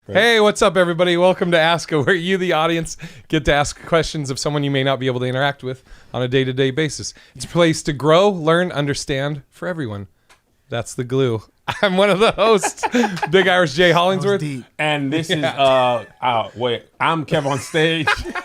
Hey, what's up, everybody? Welcome to Ask, where you, the audience, get to ask questions of someone you may not be able to interact with on a day-to-day basis. It's a place to grow, learn, understand for everyone. That's the glue. I'm one of the hosts, Big Irish J. Hollingsworth. And this is, I'm KevOnStage.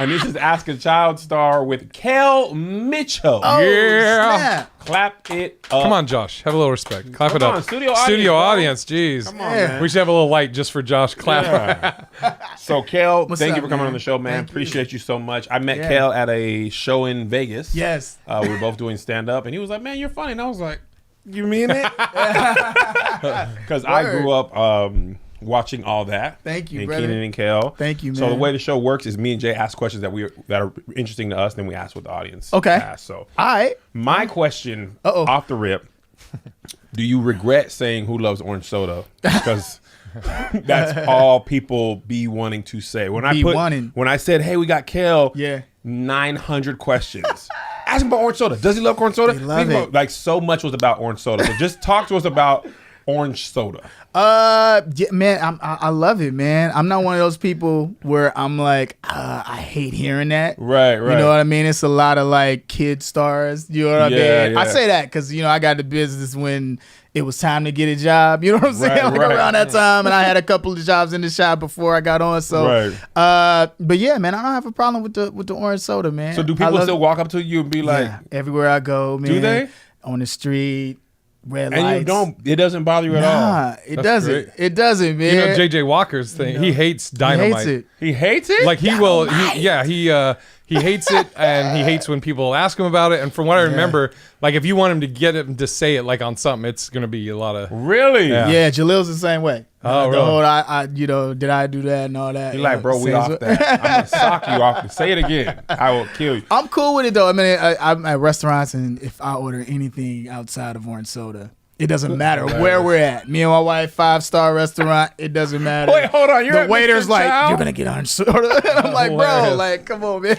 And this is Ask a Child Star with Kel Mitchell. Oh, yeah. Snap. Clap it up. Come on, Josh. Have a little respect. Clap it up. On, studio audience. Jeez. Come on, man. We should have a little light just for Josh. Clap. Yeah. So, Kel, thank you for coming man? on the show, man. Thank Appreciate you so much. I met Kel at a show in Vegas. Yes. We were both doing stand-up, and he was like, man, you're funny. And I was like, you mean it? Because I grew up watching all that. Thank you, and brother. Keenan and Kel. Thank you, man. So the way the show works is me and Jay ask questions that are interesting to us, then we ask what the audience Okay. asks. So All right. my question Uh-oh. off the rip, do you regret saying who loves orange soda? Because that's all people be wanting to say. When I said, hey, we got Kel, 900 questions. Ask him about orange soda. Does he love orange soda? They love it. Like, so much was about orange soda. So just talk to us about orange soda. Yeah, man, I love it, man. I'm not one of those people where I'm like, I hate hearing that. Right. You know what I mean? It's a lot of like kid stars. You know what I mean? Yeah. I say that because, I got the business when it was time to get a job. You know what I'm saying? Right. Around that time. And I had a couple of jobs in the shop before I got on. So, but yeah, man, I don't have a problem with the orange soda, man. So do people still walk up to you and be like, everywhere I go, man. Do they? On the street. Red and lights. it doesn't bother you at all? It doesn't. great. It doesn't, man. You know JJ Walker's thing. He hates dynamite. He hates it. He hates it? Like he hates it, and he hates when people ask him about it. And from what I remember, like if you want him to get him to say it like on something, it's gonna be a lot of Really? Yeah, Jalil's the same way. Oh, the really? whole, did I do that and all that? You're like, bro, we off that. I'm gonna sock you off. Say it again. I will kill you. I'm cool with it though. I mean, I'm at restaurants, and if I order anything outside of orange soda, it doesn't matter where we're at. Me and my wife, 5-star restaurant. It doesn't matter. Wait, hold on. The waiter's like, you're gonna get orange soda. I'm like, bro, Hilarious. like, come on, man.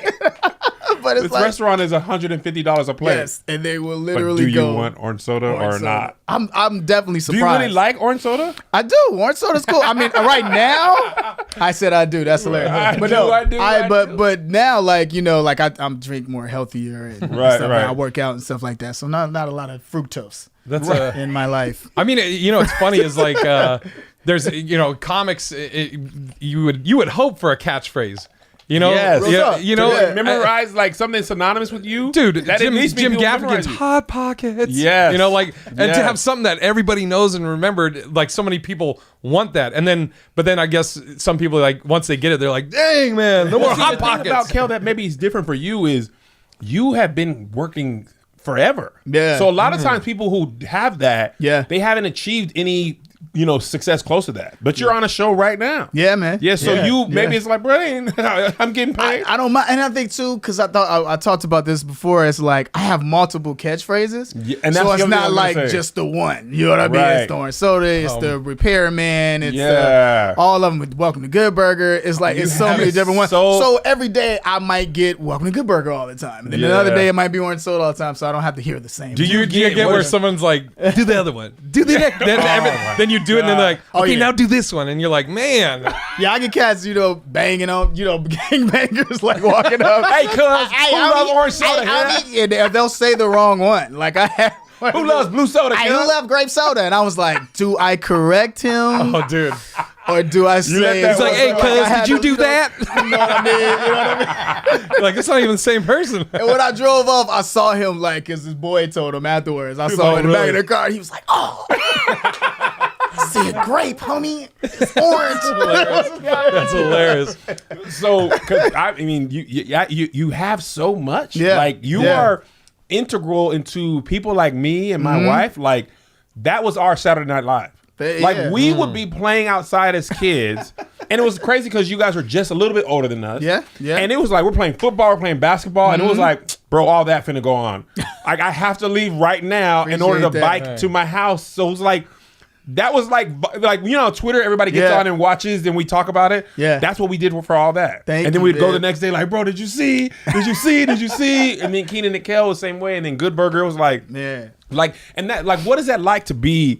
But it's This like, restaurant is $150 a plate. yes, and they will But literally do you go. want orange soda orange or soda. not? I'm definitely Do you surprised. really like orange soda? I do. Orange soda's cool. I mean, right now, I said I do. That's hilarious. I do. But now, like, like I'm drink more healthier and stuff. Right. And I work out and stuff like that. So not a lot of fructose that's in my life. I mean, it's funny is like there's comics. You would hope for a catchphrase. Yes. Memorize like something synonymous with you, dude. That at least Jim people Gaffigan's memorize you. Hot Pockets. Yes. And to have something that everybody knows and remembered, like so many people want that, but then I guess some people like once they get it, they're like, dang man, no more Hot The thing Pockets. about Kel that maybe is different for you is you have been working forever. Yeah. So a lot of times people who have that, they haven't achieved any success close to that. But you're on a show right now. Yeah, man. Yeah, so maybe it's like, bro, I'm getting paid. I don't mind, and I think too, because I thought I talked about this before. It's like I have multiple catchphrases, and that's so it's the other thing I not was like gonna say. just the one. You know what I mean? Right. It's the orange soda, it's the repairman, it's all of them. With Welcome to Good Burger. It's like it's so many different ones. So every day I might get Welcome to Good Burger all the time, and then another day it might be orange soda all the time. So I don't have to hear the same. Do you get where someone's like, do the other one, do the next, then you do it, and then they're like, okay, now do this one, and you're like, man. Yeah, I get cats, banging on, gangbangers like walking up. Hey, cuz, who loves orange soda? And they'll say the wrong one. Like I have. Who loves blue soda? Who love grape soda? And I was like, do I correct him? Oh, dude. Or do I say It's like, hey, cuz, did you do that? You know what I mean? You know what I mean? Like, it's not even the same person. And when I drove off, I saw him because his boy told him afterwards. I saw him in the back of the car. And he was like, oh. I see a grape, homie. It's orange. That's hilarious. So, because I mean, you have so much. Yeah. Like you are integral into people like me and my wife. Like that was our Saturday Night Live. Like we would be playing outside as kids, and it was crazy because you guys were just a little bit older than us. Yeah. And it was like we're playing football, we're playing basketball, and it was like, bro, all that finna go on. Like I have to leave right now in order to bike to my house. So it was like. That was like Twitter, everybody gets on and watches and we talk about it. Yeah. That's what we did for all that. And then we'd go the next day like, bro, did you see? Did you see? Did you see? And then Keenan and Kel was the same way. And then Good Burger was like, like, and that, like, what is that like to be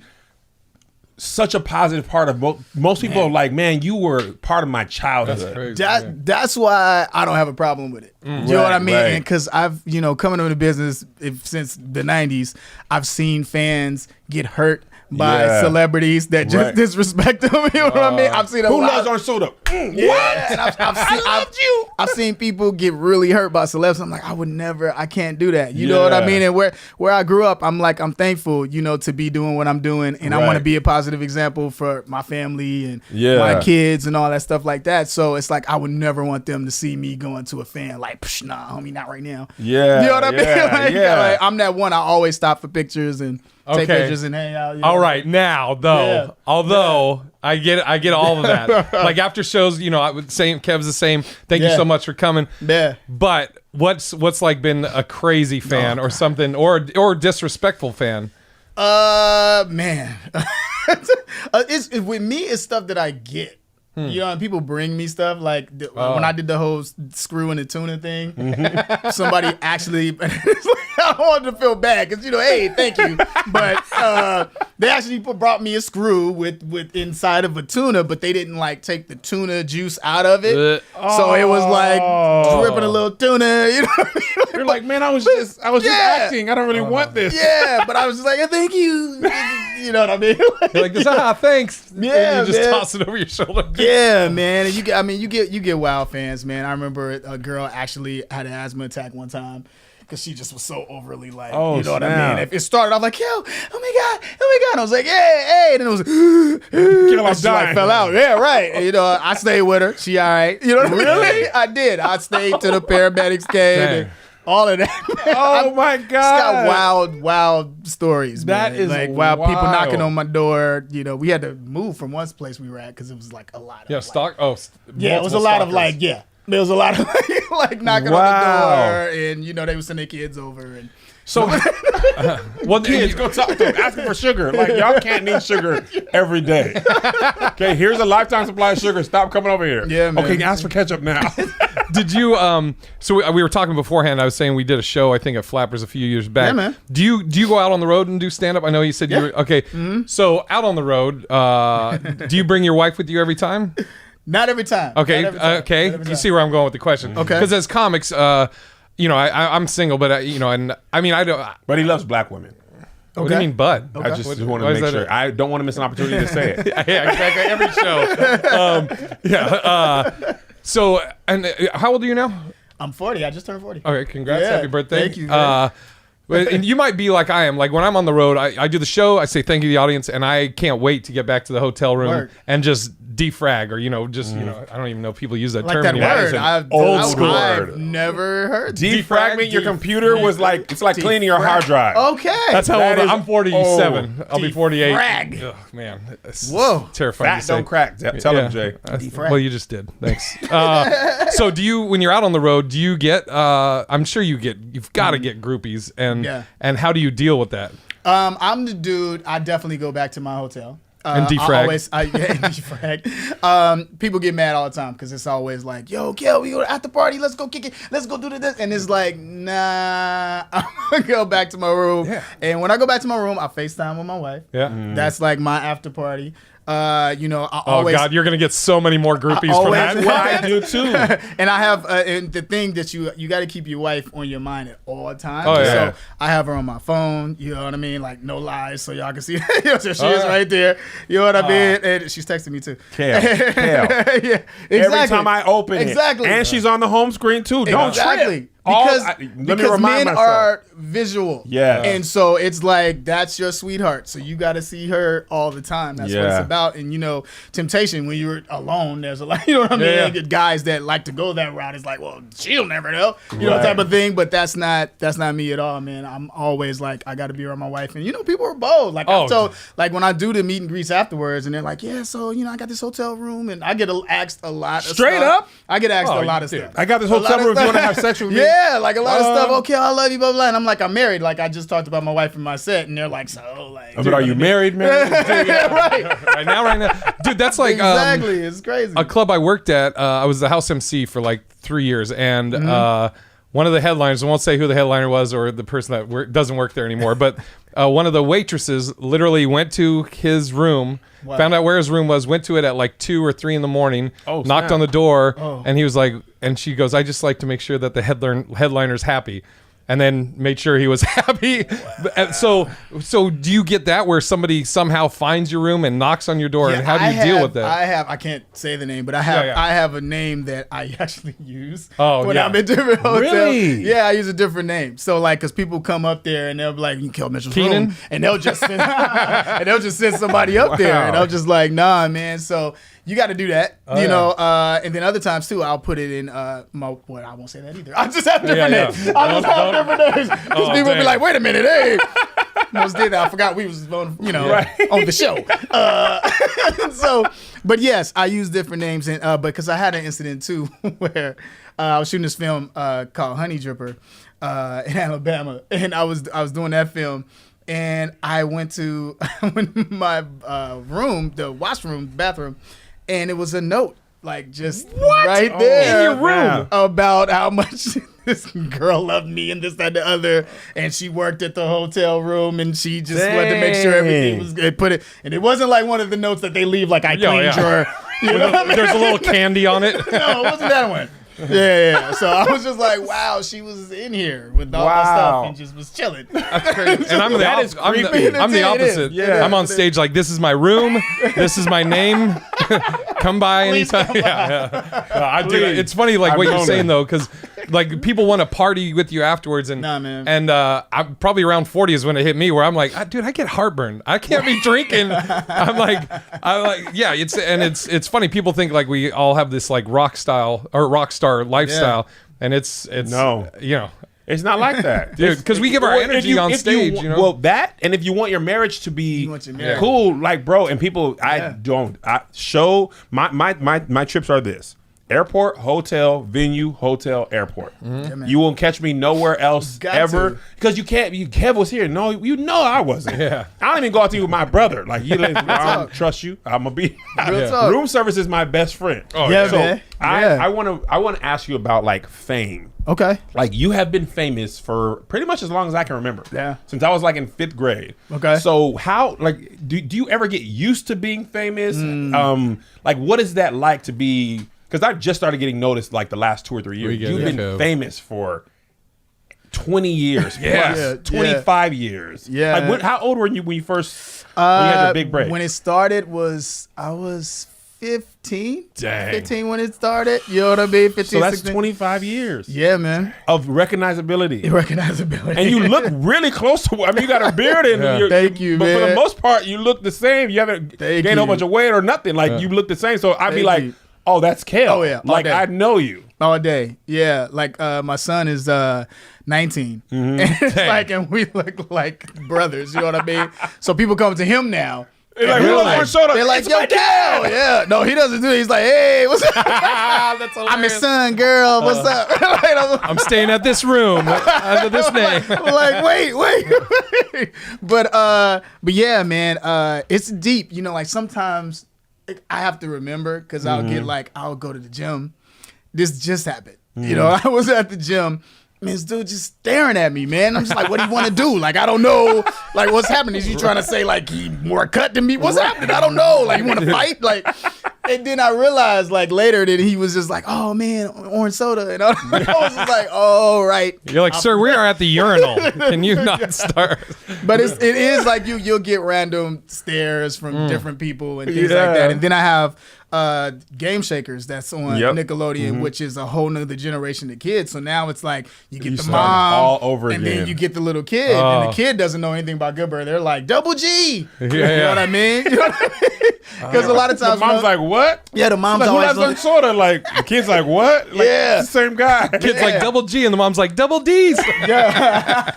such a positive part of most people are like, man, you were part of my childhood. That's why I don't have a problem with it. You know what I mean? Right. Because I've, coming into the business since the 90s, I've seen fans get hurt by celebrities that just disrespect them. You know what I mean? I've seen who loves orange soda? What? And I've seen people get really hurt by celebs. I'm like, I can't do that. You know what I mean? And where I grew up, I'm thankful, to be doing what I'm doing, and I want to be a positive example for my family and my kids and all that stuff like that. So it's like I would never want them to see me going to a fan like, nah, homie, not right now. Yeah, you know what I mean? Like, I'm that one. I always stop for pictures and take pictures and hang out. All right, now though, although I get all of that. Like after shows, I would say Kev's the same. Thank you so much for coming. Yeah. But what's like been a crazy fan or something or disrespectful fan? Man, it's with me. It's stuff that I get. And people bring me stuff like when I did the whole screw in the tuna thing. Somebody actually, I don't want to feel bad because hey, thank you, but they actually brought me a screw with inside of a tuna, but they didn't like take the tuna juice out of it, so it was like dripping a little tuna. You know what I mean? You're like, man, I was just acting. I don't really want this. Yeah, but I was just like, thank you. You know what I mean? You're like, thanks. Yeah, and you just toss it over your shoulder. Yeah, man. And you get wild fans, man. I remember a girl actually had an asthma attack one time because she just was so overly like, you know what I mean? If it started off like, yo, oh my god, and I was like, hey, and then it was, she like fell out. Yeah, right. And, I stayed with her. She all right. You know what I mean? Really? I did. I stayed till the paramedics came. And all of that. Oh my God. It's got wild stories. That man. is like wild people knocking on my door. We had to move from one place we were at because it was like a lot of it was a lot of like there was a lot of like knocking on the door, and they would send their kids over and. So, kids, go talk to them, ask them for sugar. Like, y'all can't need sugar every day. Okay, here's a lifetime supply of sugar. Stop coming over here. Yeah, man. Okay, ask for ketchup now. Did you, so we were talking beforehand. I was saying we did a show, I think, at Flappers a few years back. Yeah, man. Do you go out on the road and do stand-up? I know you said you were, okay. Mm-hmm. So, out on the road, do you bring your wife with you every time? Not every time. Okay, okay. You see where I'm going with the question. Okay. Because as comics, I'm single, but I don't. But he loves black women. What do you mean, bud? Okay. I just want to make sure. I don't want to miss an opportunity to say it. Yeah, exactly. Every show. So, and how old are you now? I'm 40. I just turned 40. Okay, congrats. Happy birthday. Thank you. And you might be like I am. Like when I'm on the road, I do the show, I say thank you to the audience, and I can't wait to get back to the hotel room and just defrag, or I don't even know if people use that term that anymore. Word. Old school word. I've never heard. Defragment your computer was like it's like cleaning your hard drive. Okay, that's how old I'm 47. I'll be 48. Defrag. Oh, man, whoa, terrifying. Fat don't crack. Tell him, Jay. Well, you just did. Thanks. So do you, when you're out on the road, do you get? I'm sure you've got to get groupies, and how do you deal with that? I'm the dude. I definitely go back to my hotel. And defrag. Defrag. People get mad all the time because it's always like, yo, Kel, we go to after party. Let's go kick it. Let's go do this. And it's like, nah, I'm going to go back to my room. Yeah. And when I go back to my room, I FaceTime with my wife. Yeah. That's like my after party. I oh always, God, you're gonna get so many more groupies from that. I do too. And I have and the thing that you got to keep your wife on your mind at all times. Oh, yeah. So I have her on my phone. You know what I mean? Like no lies, so y'all can see. So she is right there. You know what I mean? And she's texting me too. Kale. Yeah, exactly. Every time I open it, and she's on the home screen too. Don't trip. Because men are visual. Yeah. And so it's like, that's your sweetheart. So you got to see her all the time. That's what it's about. And, temptation, when you're alone, there's a lot, you know what I mean? Yeah. Guys that like to go that route. It's like, well, she'll never know, type of thing. But that's not me at all, man. I'm always like, I got to be around my wife. And, people are bold. Like, I'm told, like, when I do the meet and greets afterwards, and they're like, yeah, so, I got this hotel room. And I get asked a lot of Straight stuff. up? I get asked a lot of stuff. I got this hotel room if you want to have sex with me. Yeah, like a lot of stuff. Okay, I love you, blah, blah. And I'm like, I'm married. Like, I just talked about my wife in my set, and they're like, so, like. But are you married, man? Right now. Dude, that's like. Exactly. It's crazy. A club I worked at, I was the house MC for like 3 years, and one of the headliners, I won't say who the headliner was or the person that doesn't work there anymore, but one of the waitresses literally went to his room, found out where his room was, went to it at like 2 or 3 in the morning, knocked on the door, and he was like, and she goes, I just like to make sure that the headliner's happy. And then made sure he was happy. Wow. So do you get that where somebody somehow finds your room and knocks on your door? And how do you deal with that? I can't say the name, but I have a name that I actually use when I'm in different hotels. Really? Yeah, I use a different name. So like, cause people come up there and they'll be like, you kill Mitchell's room, and they'll just send somebody up there, and I'm just like, nah, man. So you got to do that, you know. And then other times too, I'll put it in I won't say that either. I just have different names. I just have different names because people will be like, wait a minute, hey. Most did that. I forgot we was on, on the show. But yes, I use different names, and because I had an incident too where I was shooting this film called Honey Dripper in Alabama, and I was doing that film. And I went to my room, the washroom, bathroom, and it was a note, like just right there in your room about how much this girl loved me and this, that, and the other. And she worked at the hotel room, and she just wanted to make sure everything was good. Put it, and it wasn't like one of the notes that they leave, like I cleaned your. You know what I mean? There's a little candy on it. No, it wasn't that one. Yeah. So I was just like, wow, she was in here with all the stuff and just was chilling. That's crazy. And I'm the opposite. Yeah. I'm on stage like, this is my room. This is my name. Come by anytime. I do. It's funny, like what you're saying though, because like people want to party with you afterwards, and and I'm probably around 40 is when it hit me, where I'm like, dude, I get heartburn. I can't be drinking. I'm like, yeah. It's funny. People think like we all have this like rock star lifestyle, and it's no, it's not like that, dude. Because we give our energy on stage. Well, that, and if you want your marriage to be cool, like bro, and people, I show my trips are this. Airport, hotel, venue, hotel, airport. Mm-hmm. You won't catch me nowhere else ever because you can't. Kev was here. No, I wasn't. Yeah, I don't even go out to you with my brother. Like I don't trust you. I'm gonna be. Room service is my best friend. Oh yeah, so man. I want to ask you about like fame. Okay. Like you have been famous for pretty much as long as I can remember. Yeah. Since I was like in 5th grade. Okay. So how like do you ever get used to being famous? Like what is that like to be? Because I just started getting noticed like the last 2 or 3 years. You've been famous for 20 years plus, 25 years. Yeah. Like, how old were you when you first when you had your big break? When it started I was 15. Dang. 15 when it started. You know what I mean? 15, so that's 16. 25 years. Yeah, man. Of recognizability. And you look really close to, I mean, you got a beard and thank you, but man. for the most part, you look the same. You haven't gained a whole bunch of weight or nothing. Like you look the same. So I'd be like, oh, that's Kel. Oh, yeah. Like, I know you. All day. Yeah. Like, my son is 19. Mm-hmm. And it's like, and we look like brothers. You know what I mean? So people come to him now. They're like, they're like, yo, Kel. Yeah. No, he doesn't do it. He's like, hey, what's up? That's I'm his son, girl. What's up? I'm staying at this room under this name. Like, wait. But yeah, man, it's deep. You know, like sometimes I have to remember because I'll go to the gym. This just happened. You know, I was at the gym. Man, this dude just staring at me, man. I'm just like, what do you want to do? Like, I don't know. Like, what's happening? Is you trying to say, like, he more cut than me? What's happening? I don't know. Like, you want to fight? Like, and then I realized, like, later that he was just like, oh, man, orange soda. And I was just like, oh, right. You're like, sir, we are at the urinal. Can you not start? But it is like you'll get random stares from different people and things like that. And then I have Game Shakers that's on Nickelodeon, which is a whole nother generation of kids. So now it's like you get the mom all over and again. then you get the little kid, and the kid doesn't know anything about Good Burger. They're like, Double G. You know what I mean? Because a lot of times the mom's like, what? Yeah, the mom's like, always like, sorta like the kid's like, what? Like, it's the same guy. Kid's like Double G, and the mom's like Double D's. Yeah.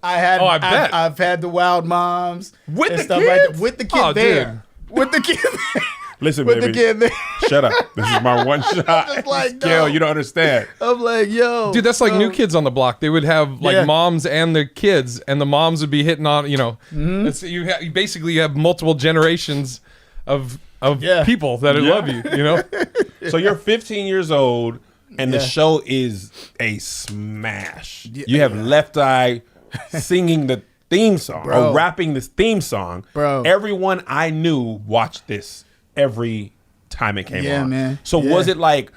I've had the wild moms with and the stuff kids? like that. With the kid there. Dude. With the kid there. Listen, with baby. the kid there. Shut up. This is my one shot. Just like, Gail, you don't understand. I'm like, yo. Dude, that's like New Kids on the Block. They would have like moms and their kids, and the moms would be hitting on, you know. It's, you basically have multiple generations of people that love you, you know. So you're 15 years old. And the show is a smash. You have Left Eye singing the theme song or rapping this theme song. Bro. Everyone I knew watched this every time it came on. Yeah, man. So was it like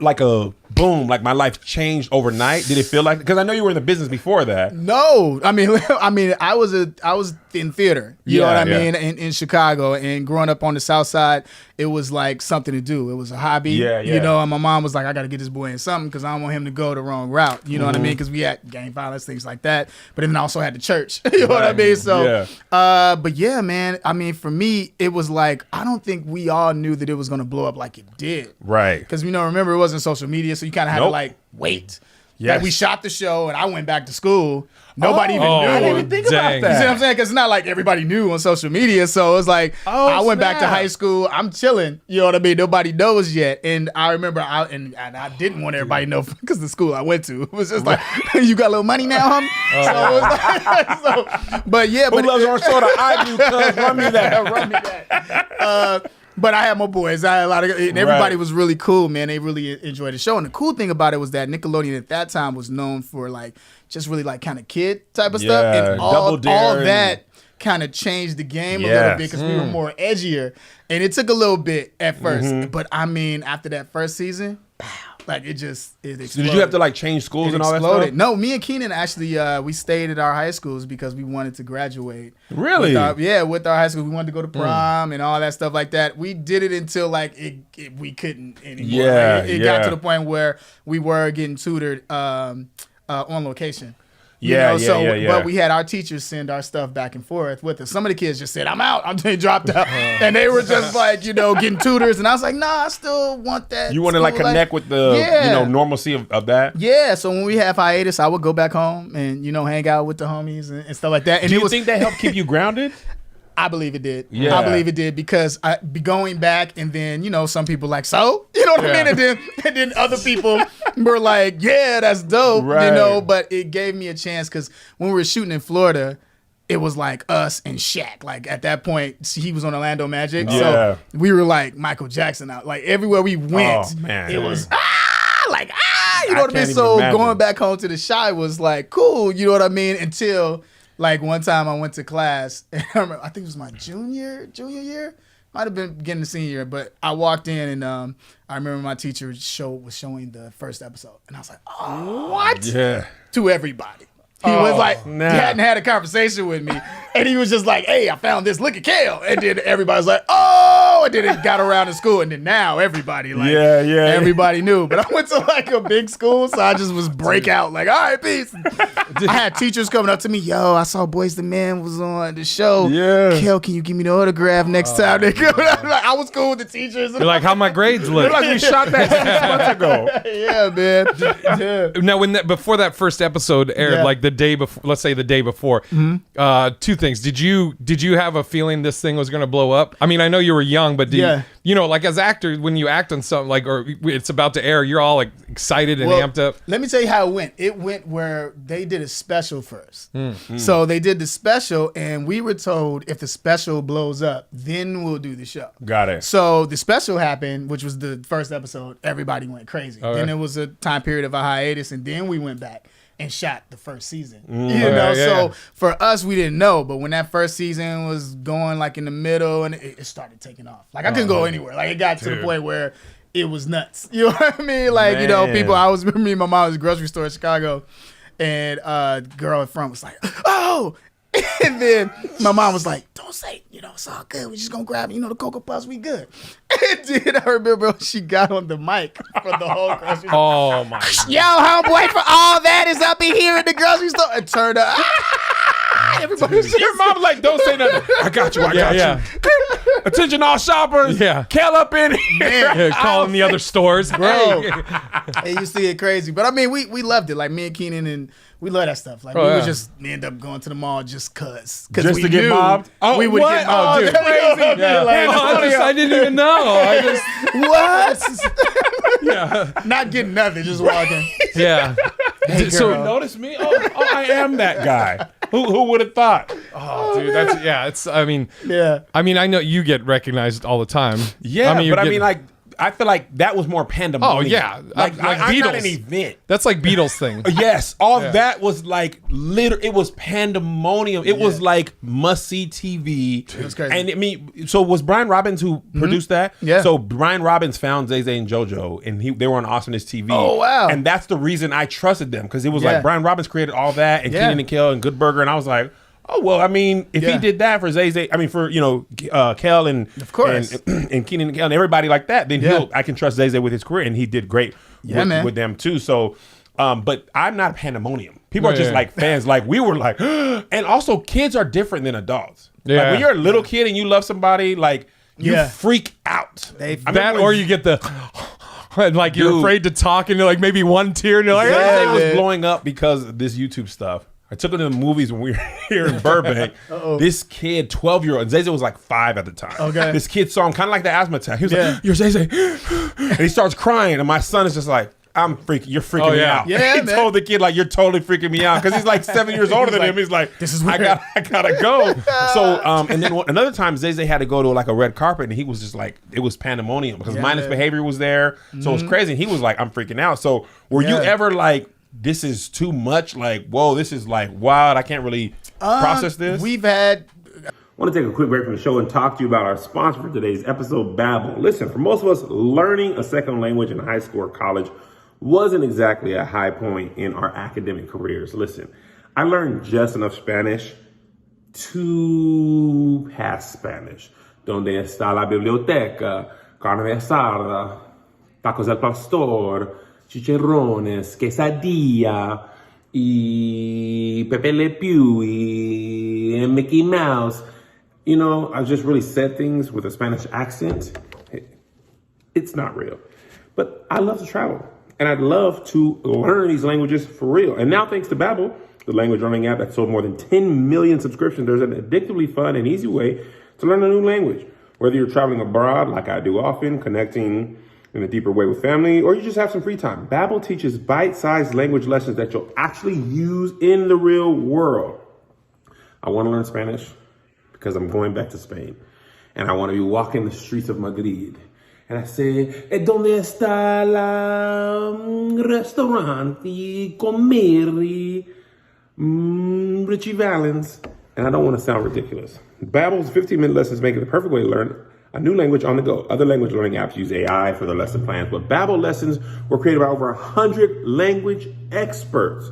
a boom, like my life changed overnight? Did it feel like, because I know you were in the business before that. No, I mean, I was in theater, you know what I mean, in Chicago, and growing up on the South Side, it was like something to do. It was a hobby, you know. And my mom was like, I got to get this boy in something because I don't want him to go the wrong route, you know what I mean? Because we had gang violence, things like that. But then I also had the church, you know what I mean? So, but yeah, man. I mean, for me, it was like I don't think we all knew that it was gonna blow up like it did, right? Because remember, it wasn't social media, so you kind of had to like wait. Yes. Like we shot the show and I went back to school. Nobody even knew. I didn't even think about that. You see what I'm saying? Because it's not like everybody knew on social media. So it's like I went back to high school. I'm chilling. You know what I mean? Nobody knows yet. And I remember I didn't want everybody to know because the school I went to. It was just like, you got a little money now, homie? So it was like, but yeah. Who loves orange soda? I do, cuz. Run me that. Run me that. But I had my boys. I had a lot of, and everybody was really cool, man. They really enjoyed the show. And the cool thing about it was that Nickelodeon at that time was known for like just really like kind of kid type of stuff. And all that kind of changed the game a little bit because we were more edgier. And it took a little bit at first. But I mean, after that first season, like it exploded. So did you have to like change schools and all that stuff? No, me and Keenan actually we stayed at our high schools because we wanted to graduate. Really? With our high school, we wanted to go to prom and all that stuff like that. We did it until like we couldn't anymore. Yeah, it got to the point where we were getting tutored on location. But we had our teachers send our stuff back and forth with us. Some of the kids just said, I'm out. I'm just dropped out. And they were just like, getting tutors. And I was like, nah, I still want that. You want to like connect with the normalcy of that? Yeah. So when we have hiatus, I would go back home and, hang out with the homies and stuff like that. And do you think that helped keep you grounded? I believe it did. Yeah. I believe it did because I be going back and then, some people like, so? You know what I mean? And then other people were like, yeah, that's dope, but it gave me a chance because when we were shooting in Florida, it was like us and Shaq. Like at that point, he was on Orlando Magic. So we were like Michael Jackson out. Like everywhere we went, it was, you know what I mean? So going back home to the Chi was like, cool, you know what I mean? Until... like one time I went to class, and I think it was my junior year, might have been beginning the senior year, but I walked in and I remember my teacher was showing the first episode, and I was like, oh, what? Yeah. To everybody. He was like, he hadn't had a conversation with me. And he was just like, hey, I found this. Look at Kale. And then everybody was like, oh. And then it got around in school. And then now everybody, everybody knew. But I went to like a big school, so I just was break out like, all right, peace. I had teachers coming up to me, yo, I saw Boys the Man was on the show. Yeah. Kale, can you give me the autograph next time they come? I was cool with the teachers. You're like, how my grades look? Like we shot that 6 months ago. Yeah, man. Now, before that first episode aired, like the day before, let's say the day before, two things. Did you have a feeling this thing was going to blow up? I mean, I know you were young, but like as actors, when you act on something like, or it's about to air, you're all like excited and amped up. Let me tell you how it went. It went where they did a special first. So they did the special, and we were told if the special blows up, then we'll do the show. Got it. So the special happened, which was the first episode. Everybody went crazy. Then it was a time period of a hiatus, and then we went back and shot the first season. So for us, we didn't know, but when that first season was going like in the middle, and it started taking off. Like I couldn't go anywhere. Like it got to the point where it was nuts. You know what I mean? Like, people, me and my mom was at a grocery store in Chicago, and the girl in front was like, oh! And then my mom was like, don't say, it's all good. We're just going to grab, the Cocoa Puffs. We good. And then I remember she got on the mic for the whole grocery store. Oh, my God. Yo, homeboy, for all that is up in here in the grocery store. And turned up. Everybody was your mom was like, don't say nothing. I got you. I got you. Attention all shoppers. Yeah. Kale up in here. Calling the other stores. Bro. Hey, you see it crazy. But I mean, we loved it. Like me and Keenan, and we love that stuff. Like we would just end up going to the mall just cause just we to get mobbed. Oh, we would get mobbed. Oh, that's crazy. I didn't even know. What? Yeah. Not getting nothing, just walking. Yeah. Hey, so notice me? Oh, I am that guy. Who would have thought? Oh, dude, that's I mean, I know you get recognized all the time. Yeah, I mean, but I mean, like, I feel like that was more pandemonium. Oh yeah, like I'm not an event. That's like Beatles thing. Yes, that was like it was pandemonium. It was like must see TV. It was crazy. And I mean, so was Brian Robbins who produced that? Yeah. So Brian Robbins found Zay Zay and JoJo, and they were on Awesomeness TV. Oh wow. And that's the reason I trusted them, because it was like Brian Robbins created all that, and Kenan and Kel and Good Burger, and I was like, oh well, I mean, if he did that for Zay Zay, I mean for Kel and of course and Kenan and Kel and everybody like that, then I can trust Zay Zay with his career, and he did great with them too. So, but I'm not pandemonium. People are just like fans, like we were like, and also kids are different than adults. Yeah. Like when you're a little kid and you love somebody, like you freak out. Or you get the. And like you're afraid to talk, and you're like maybe one tear, and you're like, Zay was blowing up because of this YouTube stuff. I took him to the movies when we were here in Burbank. This kid, 12-year-old, and Zay Zay was like 5 at the time. Okay. This kid saw him kind of like the asthma attack. He was like, "You're Zay Zay," and he starts crying, and my son is just like, "You're freaking me out." Yeah, he told the kid like, "You're totally freaking me out," because he's like 7 years older than him. He's like, "This is weird. I gotta go." So, and then another time, Zay Zay had to go to like a red carpet, and he was just like, it was pandemonium because Mindless Behavior was there, so it was crazy. And he was like, "I'm freaking out." So, were you ever like, this is too much? Like, whoa, this is like wild. I can't really process this. We've had. I want to take a quick break from the show and talk to you about our sponsor for today's episode, Babbel. Listen, for most of us, learning a second language in high school or college wasn't exactly a high point in our academic careers. Listen, I learned just enough Spanish to pass Spanish. Donde está la biblioteca? Carne asada, tacos al pastor, chicharrones, quesadilla, y Pepe Le Pew, y Mickey Mouse. You know, I just really said things with a Spanish accent. It's not real. But I love to travel, and I'd love to learn these languages for real. And now, thanks to Babbel, the language learning app that sold more than 10 million subscriptions, there's an addictively fun and easy way to learn a new language. Whether you're traveling abroad, like I do often, connecting in a deeper way with family, or you just have some free time, Babbel teaches bite-sized language lessons that you'll actually use in the real world. I want to learn Spanish because I'm going back to Spain, and I want to be walking the streets of Madrid. And I say, ¿Dónde está la restaurante comer Richie Valens? And I don't want to sound ridiculous. Babbel's 15-minute lessons make it the perfect way to learn a new language on the go. Other language learning apps use AI for their lesson plans, but Babbel lessons were created by over 100 language experts,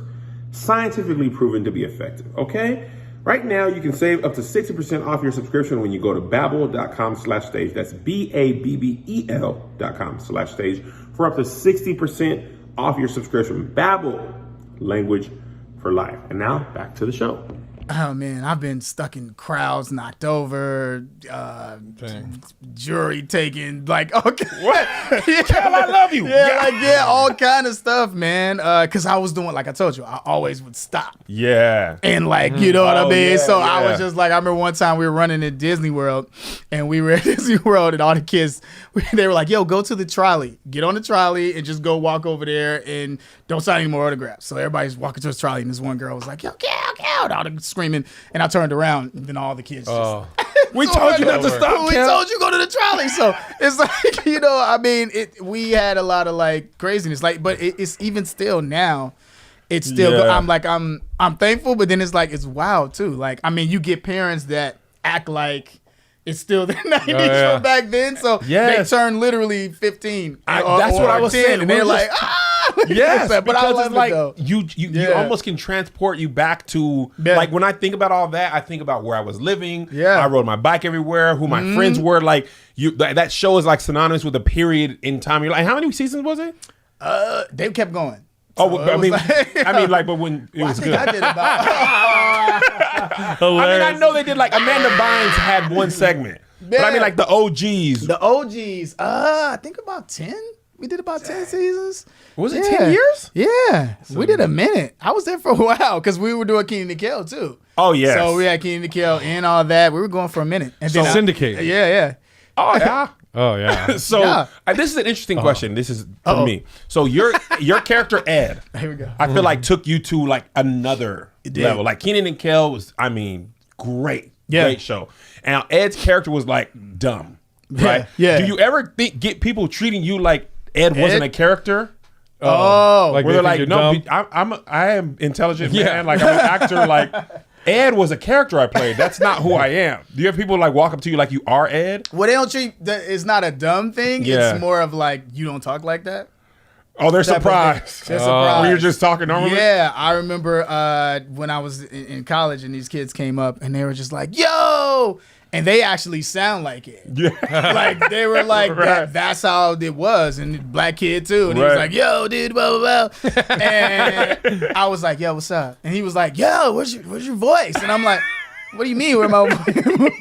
scientifically proven to be effective, okay? Right now, you can save up to 60% off your subscription when you go to babbel.com/stage. That's BABBEL.com/stage for up to 60% off your subscription. Babbel, language for life. And now, back to the show. Oh man, I've been stuck in crowds, knocked over, jury taken, like okay, what? I love you. All kind of stuff, man. Cause I was doing, like I told you, I always would stop. Yeah. And like, you know what I mean? So I was just like, I remember one time we were running at Disney World, and we were at Disney World, and all the kids, they were like, "Yo, go to the trolley, get on the trolley, and just go walk over there, and don't sign any more autographs." So everybody's walking to the trolley, and this one girl was like, "Yo, and all the screaming, and I turned around, and then all the kids just, we told you not to stop. We told you go to the trolley. So it's like, you know, I mean, we had a lot of like craziness, like, but it's even still now. It's still. I'm thankful, but then it's like it's wild too. Like, I mean, you get parents that act like it's still the 90s from back then, so they turn literally 15. That's what I was 10, saying, and they're like, yes, but because I love it's like it, though. you almost can transport you back to like when I think about all that, I think about where I was living. Yeah, I rode my bike everywhere. Who my friends were. Like that show is like synonymous with a period in time. You're like, how many seasons was it? They kept going. So I mean, but when it was good. I did about. I mean, I know they did like Amanda Bynes had one segment, but I mean like the OGs. The OGs. I think about 10. We did about 10 seasons. Was it 10 years? Yeah. So we did a minute. I was there for a while because we were doing Kenan and Kel too. Oh, yeah. So we had Kenan and Kel and all that. We were going for a minute. And so syndicated. Yeah. Oh, yeah. Oh, yeah. So this is an interesting question. This is for me. So your character, Ed, here we go. I feel like took you to like another level. Like Kenan and Kel was, great. Yeah. Great show. And Ed's character was like dumb. right? Yeah. Do you ever get people treating you like Ed wasn't a character? Like where they're like, no, I am intelligent man. Like I'm an actor. Like Ed was a character I played. That's not who I am. Do you have people like walk up to you like you are Ed? Well, they don't treat it's not a dumb thing. Yeah. It's more of like you don't talk like that. Oh, they're surprised. They're surprised. When you're just talking normally? Yeah, I remember when I was in college and these kids came up and they were just like, yo! And they actually sound like it. Yeah. Like, they were like, that's how it was. And black kid, too. And he was like, yo, dude, blah, blah, blah. And I was like, yo, what's up? And he was like, yo, where's your voice? And I'm like, what do you mean, where my voice?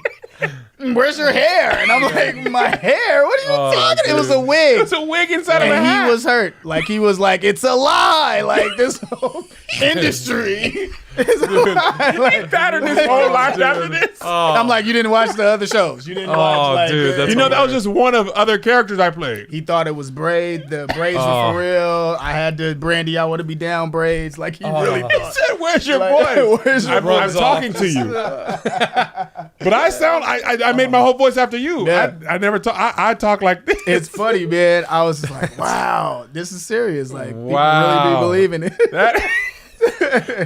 Where's your hair? And I'm like, my hair? What are you talking? It was a wig. It's a wig inside of a hat. And he was hurt. Like, he was like, it's a lie. Like, this whole industry is a lie. Like, he patterned his whole life after this. I'm like, you didn't watch the other shows. You didn't watch, like, dude, that's that was just one of other characters I played. He thought it was braid. The braids were for real. I had the Brandy, I want to be down braids. Like, he really thought. He said, where's your voice? Where's your voice? I'm talking to you. But I made my whole voice after you. Yeah. I never talk. I talk like this. It's funny, man. I was just like, wow, this is serious. Like, people really be believing it.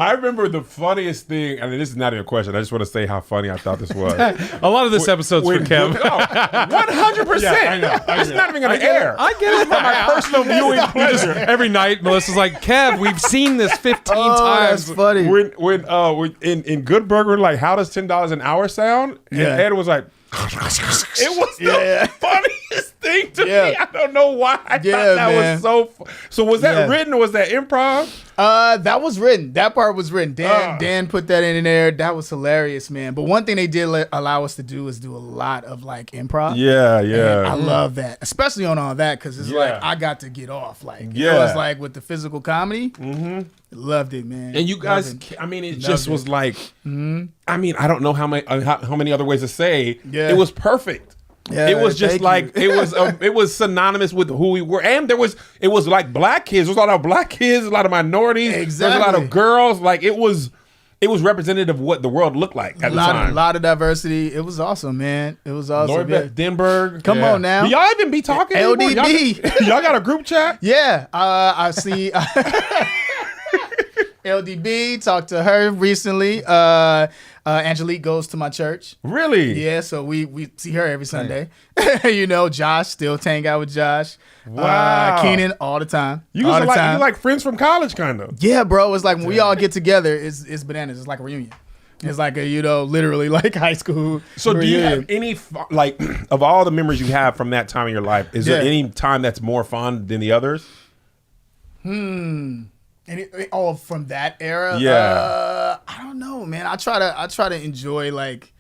I remember the funniest thing, and this is not even a question. I just want to say how funny I thought this was. A lot of this episode's for Kev. 100%. Yeah, I know. It's not even going to air. I get it. For my personal viewing pleasure. Every night, Melissa's like, Kev, we've seen this 15 times. That's funny. When in Good Burger, like, how does $10 an hour sound? And Ed was like, it was the funniest thing to me. I don't know why I thought that was so So was that written or was that improv? That was written. That part was written. Dan put that in there. That was hilarious, man. But one thing they did allow us to do is do a lot of like improv. Yeah. And I love that, especially on all that, because it's like I got to get off. Like it was like with the physical comedy. Loved it, man. And you guys, I mean, it just was like, I mean, I don't know how many other ways to say. Yeah. It was perfect. Yeah, it was just like it was synonymous with who we were, and it was like black kids. There was a lot of black kids, a lot of minorities. Exactly. There was a lot of girls. Like it was representative of what the world looked like at the time. A lot of diversity. It was awesome, man. It was awesome. Lord Denberg. Come on now. Do y'all even be talking? LDB. Y'all got a group chat? Yeah. I see. LDB, talked to her recently. Angelique goes to my church. Really? Yeah, so we see her every Sunday. You know, Josh, still hang out with Josh. Wow. Keenan, all the time. You like friends from college, kind of. Yeah, bro. It's like when we all get together, it's bananas. It's like a reunion. It's like literally like high school. So reunion. Do you have any, like, of all the memories you have from that time in your life, is there any time that's more fun than the others? From that era? Yeah. I don't know, man. I try to enjoy like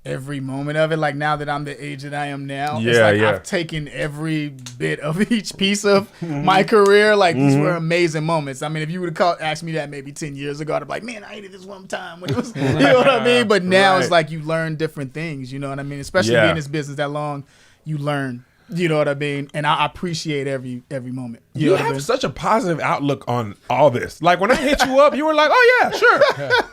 every moment of it. Like now that I'm the age that I am now, it's like I've taken every bit of each piece of my career. Like these were amazing moments. I mean, if you would have asked me that maybe 10 years ago, I'd be like, man, I hated this one time when it was, you know what I mean? But now it's like you learn different things, you know what I mean? Especially being in this business that long, you learn. You know what I mean? And I appreciate every moment. You know have such a positive outlook on all this. Like when I hit you up, you were like, oh yeah, sure.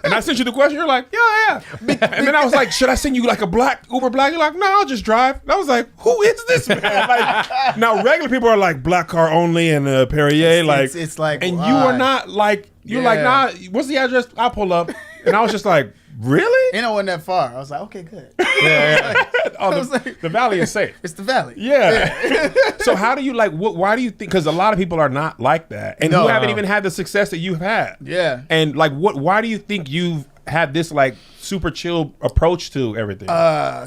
And I sent you the question, you're like, yeah. And then I was like, should I send you like a Uber black? You're like, no, I'll just drive. And I was like, who is this man? Like, now regular people are like black car only and Perrier. It's like, and you are not like, you're like, nah, what's the address? I'll pull up. And I was just like, really? And I wasn't that far. I was like, okay, good. The valley is safe. It's the valley. Yeah. So how do you why do you think, because a lot of people are not like that and who haven't even had the success that you've had. Yeah. And like why do you think you've had this like super chill approach to everything?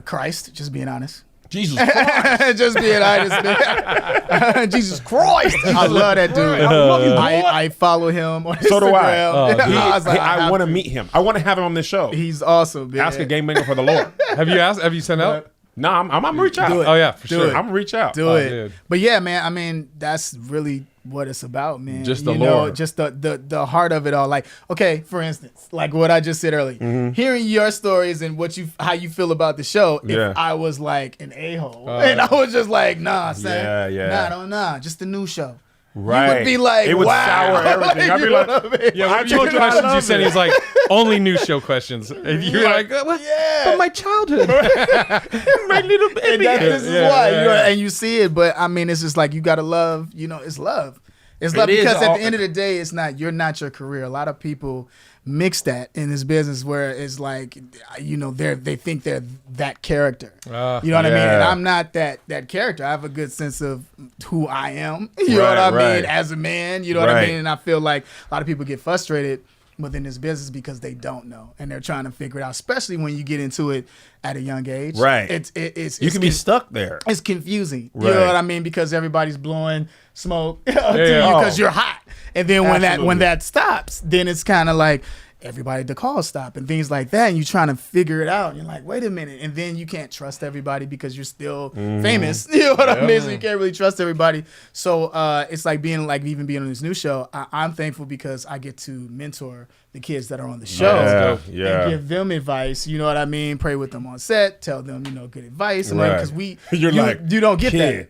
Christ, just being honest. Jesus Christ. Just being honest, man. Jesus Christ. I love that dude. I love you, boy. I follow him on Instagram. So do I. I want to meet him. I want to have him on this show. He's awesome, man. Ask a game maker for the Lord. Have you sent out? No, I'm gonna reach out. Oh yeah, for sure. I'm gonna reach out. Do it. Dude. But yeah, man, I mean, that's really what it's about, man. Just the Lord. Just the heart of it all. Like, okay, for instance, like what I just said earlier, hearing your stories and how you feel about the show. If I was like an a-hole and I was just like, nah, son, nah, just the new show. Right. You would be like, it would wow. sour everything. I'd be like, yeah, I told you questions you said. He's like, only new show questions. And you're like, what? Yeah. But my childhood. My little baby. And this is why. And you see it, but I mean, it's just like, you got to love, it's love. It's love because at the end of the day, you're not your career. A lot of people mix that in this business where it's like, they think they're that character. You know what I mean? And I'm not that character. I have a good sense of who I am. You know what I mean? As a man, you know what I mean? And I feel like a lot of people get frustrated within this business because they don't know and they're trying to figure it out, especially when you get into it at a young age. Right. It's you can be stuck there. It's confusing. You know what I mean? Because everybody's blowing smoke to you because you're hot. And then when that stops, then it's kind of like everybody, the calls stop and things like that. And you're trying to figure it out. And you're like, wait a minute. And then you can't trust everybody because you're still famous. You know what I mean? So you can't really trust everybody. So it's like even being on this new show, I'm thankful because I get to mentor the kids that are on the show and give them advice. You know what I mean? Pray with them on set, tell them, good advice. And because you don't get that.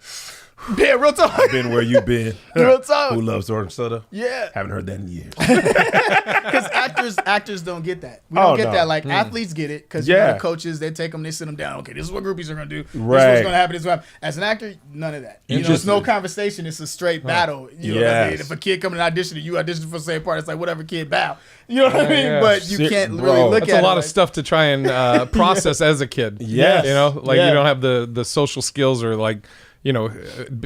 Yeah, real talk. I've been where you've been. Real talk. Who loves orange soda? Yeah. Haven't heard that in years. Because actors don't get that. We don't get that. Like athletes get it because the coaches, they take them, they sit them down. Okay, this is what groupies are going to do. Right. This is what's going to happen. This is what happen. As an actor, none of that. It's no conversation. It's a straight battle. You know what I mean? If a kid comes and audition and you audition for the same part, it's like whatever kid bow. You know what I mean? But you can't really look at it. That's a lot of stuff to try and process as a kid. Yes. You don't have the social skills or like,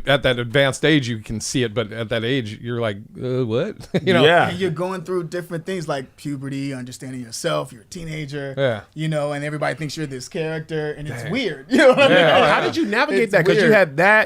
at that advanced age, you can see it, but at that age, you're like, what? And you're going through different things like puberty, understanding yourself. You're a teenager, and everybody thinks you're this character, and it's weird. You know what I mean? How did you navigate that? Because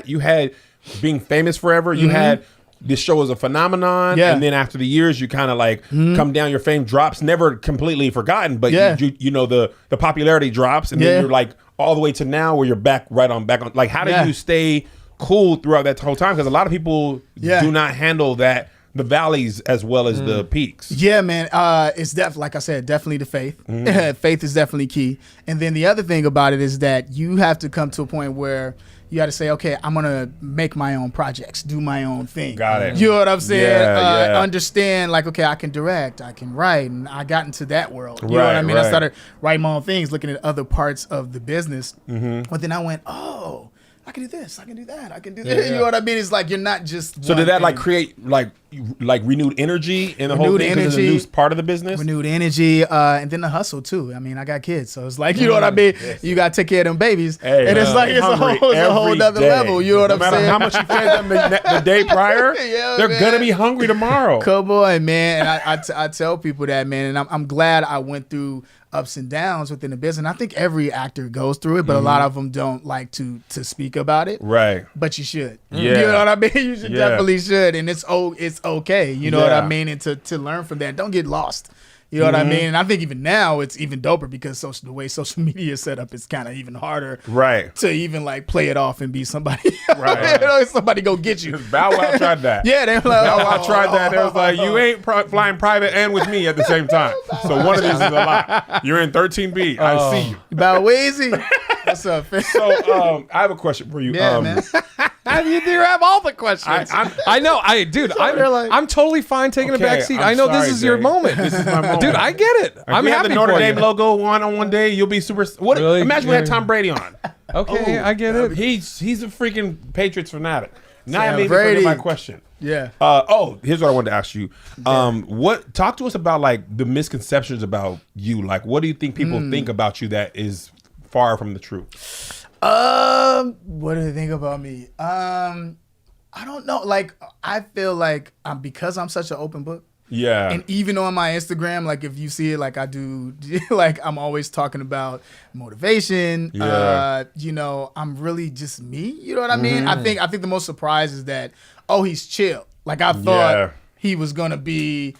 you had being famous forever. You had this show as a phenomenon, and then after the years, you kind of like come down. Your fame drops, never completely forgotten, but the popularity drops, and then you're like all the way to now where you're back on. Like, how do you stay cool throughout that whole time? Because a lot of people do not handle the valleys as well as the peaks. Yeah, man. It's like I said, definitely the faith. Faith is definitely key. And then the other thing about it is that you have to come to a point where you got to say, okay, I'm going to make my own projects, do my own thing. Got it. You know what I'm saying? Understand, like, okay, I can direct, I can write, and I got into that world. You know what I mean? I started writing my own things, looking at other parts of the business. But then I went, oh, I can do this, I can do that, I can do this. You know what I mean? It's like you're not just So did that like create like renewed energy in the whole thing because it's a new part of the business? Renewed energy, and then the hustle too. I mean, I got kids, so it's like, you know what I mean? You got to take care of them babies. And it's like, it's a whole other level. You know what I'm saying? No matter how much you fed them the day prior, they're going to be hungry tomorrow. Come on, man. And I tell people that, man, and I'm glad I went through ups and downs within the business. And I think every actor goes through it, but a lot of them don't like to speak about it. Right. But you should. You know what I mean? You should definitely should. And it's okay. You know what I mean? And to learn from that. Don't get lost. You know what I mean? And I think even now it's even doper because the way social media is set up, it's kind of even harder to even like play it off and be somebody. Somebody go get you. Bow Wow tried that. Yeah, they were like, Bow Wow tried that. They was like, you ain't flying private and with me at the same time. So one of these is a lot. You're in 13B. I see you. Bow Weezy. What's up, fam? So I have a question for you. Yeah, man. You have all the questions. I know. I'm totally fine taking a back seat. I know this is your moment. This is my moment. Dude, I get it. I'm happy the Notre for Dame you. logo on one day. You'll be super. Really? Imagine we had Tom Brady on. Okay, I get it. He's a freaking Patriots fanatic. Now I made me forget my question. Yeah. Here's what I wanted to ask you. Talk to us about like the misconceptions about you. Like, what do you think people think about you that is far from the truth? What do they think about me? I don't know. Like, I feel like because I'm such an open book. Yeah. And even on my Instagram, like if you see it, like I do, like I'm always talking about motivation. Yeah. I'm really just me. You know what I mean? I think the most surprise is that, he's chill. Like I thought he was gonna be,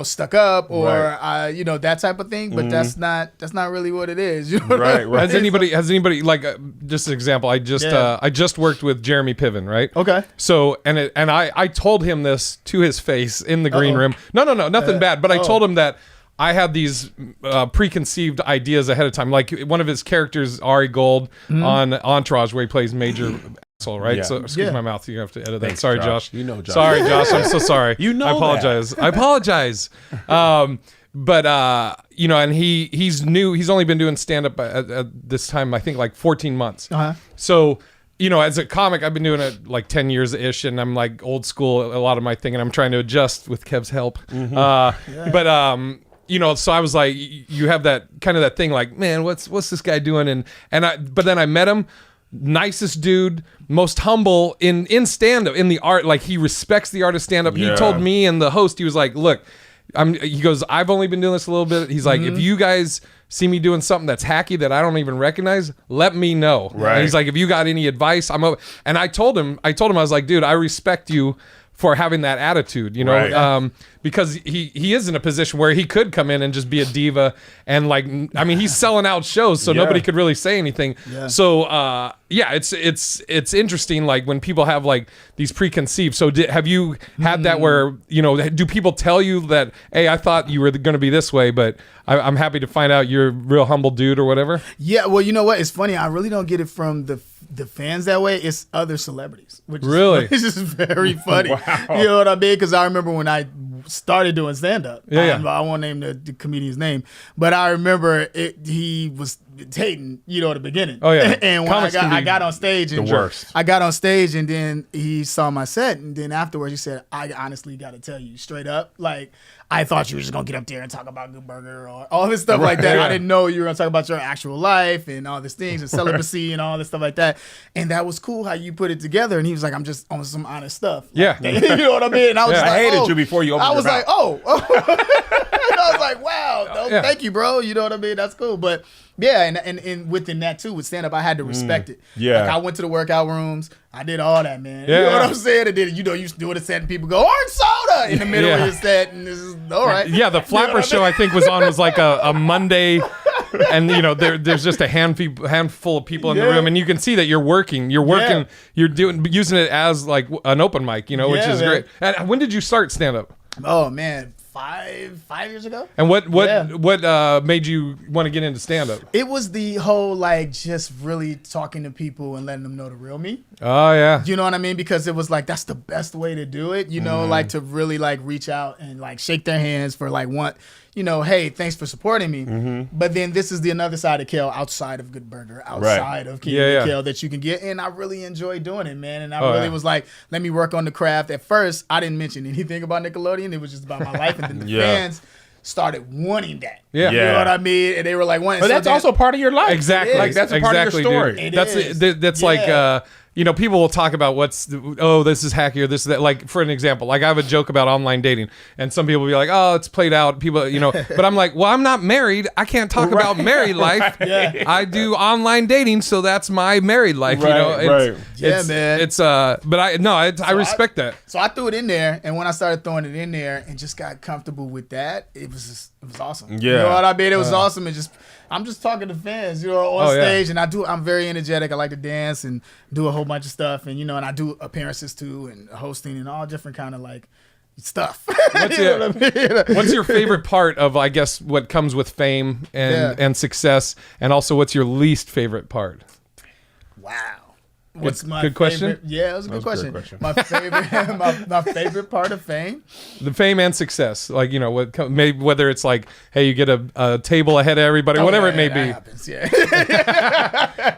stuck up or that type of thing. But that's not really what it is. You know right. Has anybody like just an example? I just worked with Jeremy Piven, right? Okay. So and I told him this to his face in the green room. No, nothing bad. But I told him that I had these preconceived ideas ahead of time. Like one of his characters, Ari Gold, on Entourage, where he plays major asshole, right? So excuse my mouth. You have to edit that. Thanks, Sorry, Josh. You know, Josh. Sorry, Josh. I'm so sorry. You know, I apologize. I apologize. But you know, and he's new. He's only been doing stand up at this time, I think, like 14 months. So, you know, as a comic, I've been doing it like 10 years ish, and I'm like old school a lot of my thing, and I'm trying to adjust with Kev's help. But you know, so I was like, you have that kind of that thing, like, man, what's this guy doing? But then I met him. Nicest dude, most humble in stand up, in the art. Like, he respects the art of stand up. He told me and the host, he was like, look, he goes, I've only been doing this a little bit. He's like, if you guys see me doing something that's hacky that I don't even recognize, let me know. Right. And he's like, if you got any advice, I'm open. And I told him, I was like, dude, I respect you for having that attitude, you know, because he is in a position where he could come in and just be a diva, and like, I mean, he's selling out shows, so nobody could really say anything. So it's interesting, like, when people have like these preconceived. So have you had that where, you know, do people tell you that, hey, I thought you were going to be this way, but I'm happy to find out you're a real humble dude or whatever? Yeah, well, you know what? It's funny. I really don't get it from the fans that way. It's other celebrities, which is just very funny. Wow. You know what I mean? Because I remember when I started doing stand-up. I won't name the comedian's name, but I remember he was hating, you know, at the beginning. And when I got on stage, and I got on stage, and then he saw my set, and then afterwards he said, I honestly got to tell you straight up, like, I thought you were just gonna get up there and talk about Good Burger or all this stuff like that. I didn't know you were gonna talk about your actual life and all these things and celibacy and all this stuff like that. And that was cool how you put it together. And he was like, I'm just on some honest stuff. You know what I mean? And I was I hated you before you opened your mouth. I was like, wow, thank you, bro. You know what I mean? That's cool. But yeah, and within that too, with stand up, I had to respect it. Like, I went to the workout rooms. I did all that, man. You know what I'm saying? And then, you know, you used to do it at set, and people go, orange soda in the middle of your set, and this is all right. Yeah, the Flapper show I think was like a Monday, and you know, there's just a handful of people in the room, and you can see that you're working, you're using it as like an open mic, you know, which is great. And when did you start stand up? Oh man, 5 years ago. And what made you want to get into stand up? It was the whole, like, just really talking to people and letting them know the real me. Oh yeah. You know what I mean? Because it was like, that's the best way to do it, you know, like, to really like reach out and like shake their hands for like you know, hey, thanks for supporting me. But then this is the another side of Kel, outside of Good Burger, outside of King of Kel, that you can get. And I really enjoy doing it, man. And I really was like, let me work on the craft. At first, I didn't mention anything about Nickelodeon. It was just about my life. And then the fans started wanting that. You know what I mean? And they were like, wanting. But that's also part of your life. Exactly. Like, that's a part of your story. That's like, you know, people will talk about this is hacky or this, that. Like, for an example, like, I have a joke about online dating, and some people will be like, oh, it's played out. People, you know, but I'm like, well, I'm not married. I can't talk about married life. I do online dating, so that's my married life. You know, man. It's but I respect that. So I threw it in there, and when I started throwing it in there and just got comfortable with that, it was awesome. You know what I mean? It was awesome. And I'm just talking to fans, you know, on stage, and I'm very energetic. I like to dance and do a whole bunch of stuff, and you know, and I do appearances too, and hosting and all different kind of like stuff. What's your favorite part of, I guess, what comes with fame and success, and also what's your least favorite part? Wow. What's my good question? Yeah, it was a good question. My favorite, my favorite part of fame, the fame and success. Like, you know, whether it's like, hey, you get a table ahead of everybody, whatever it may be. Happens,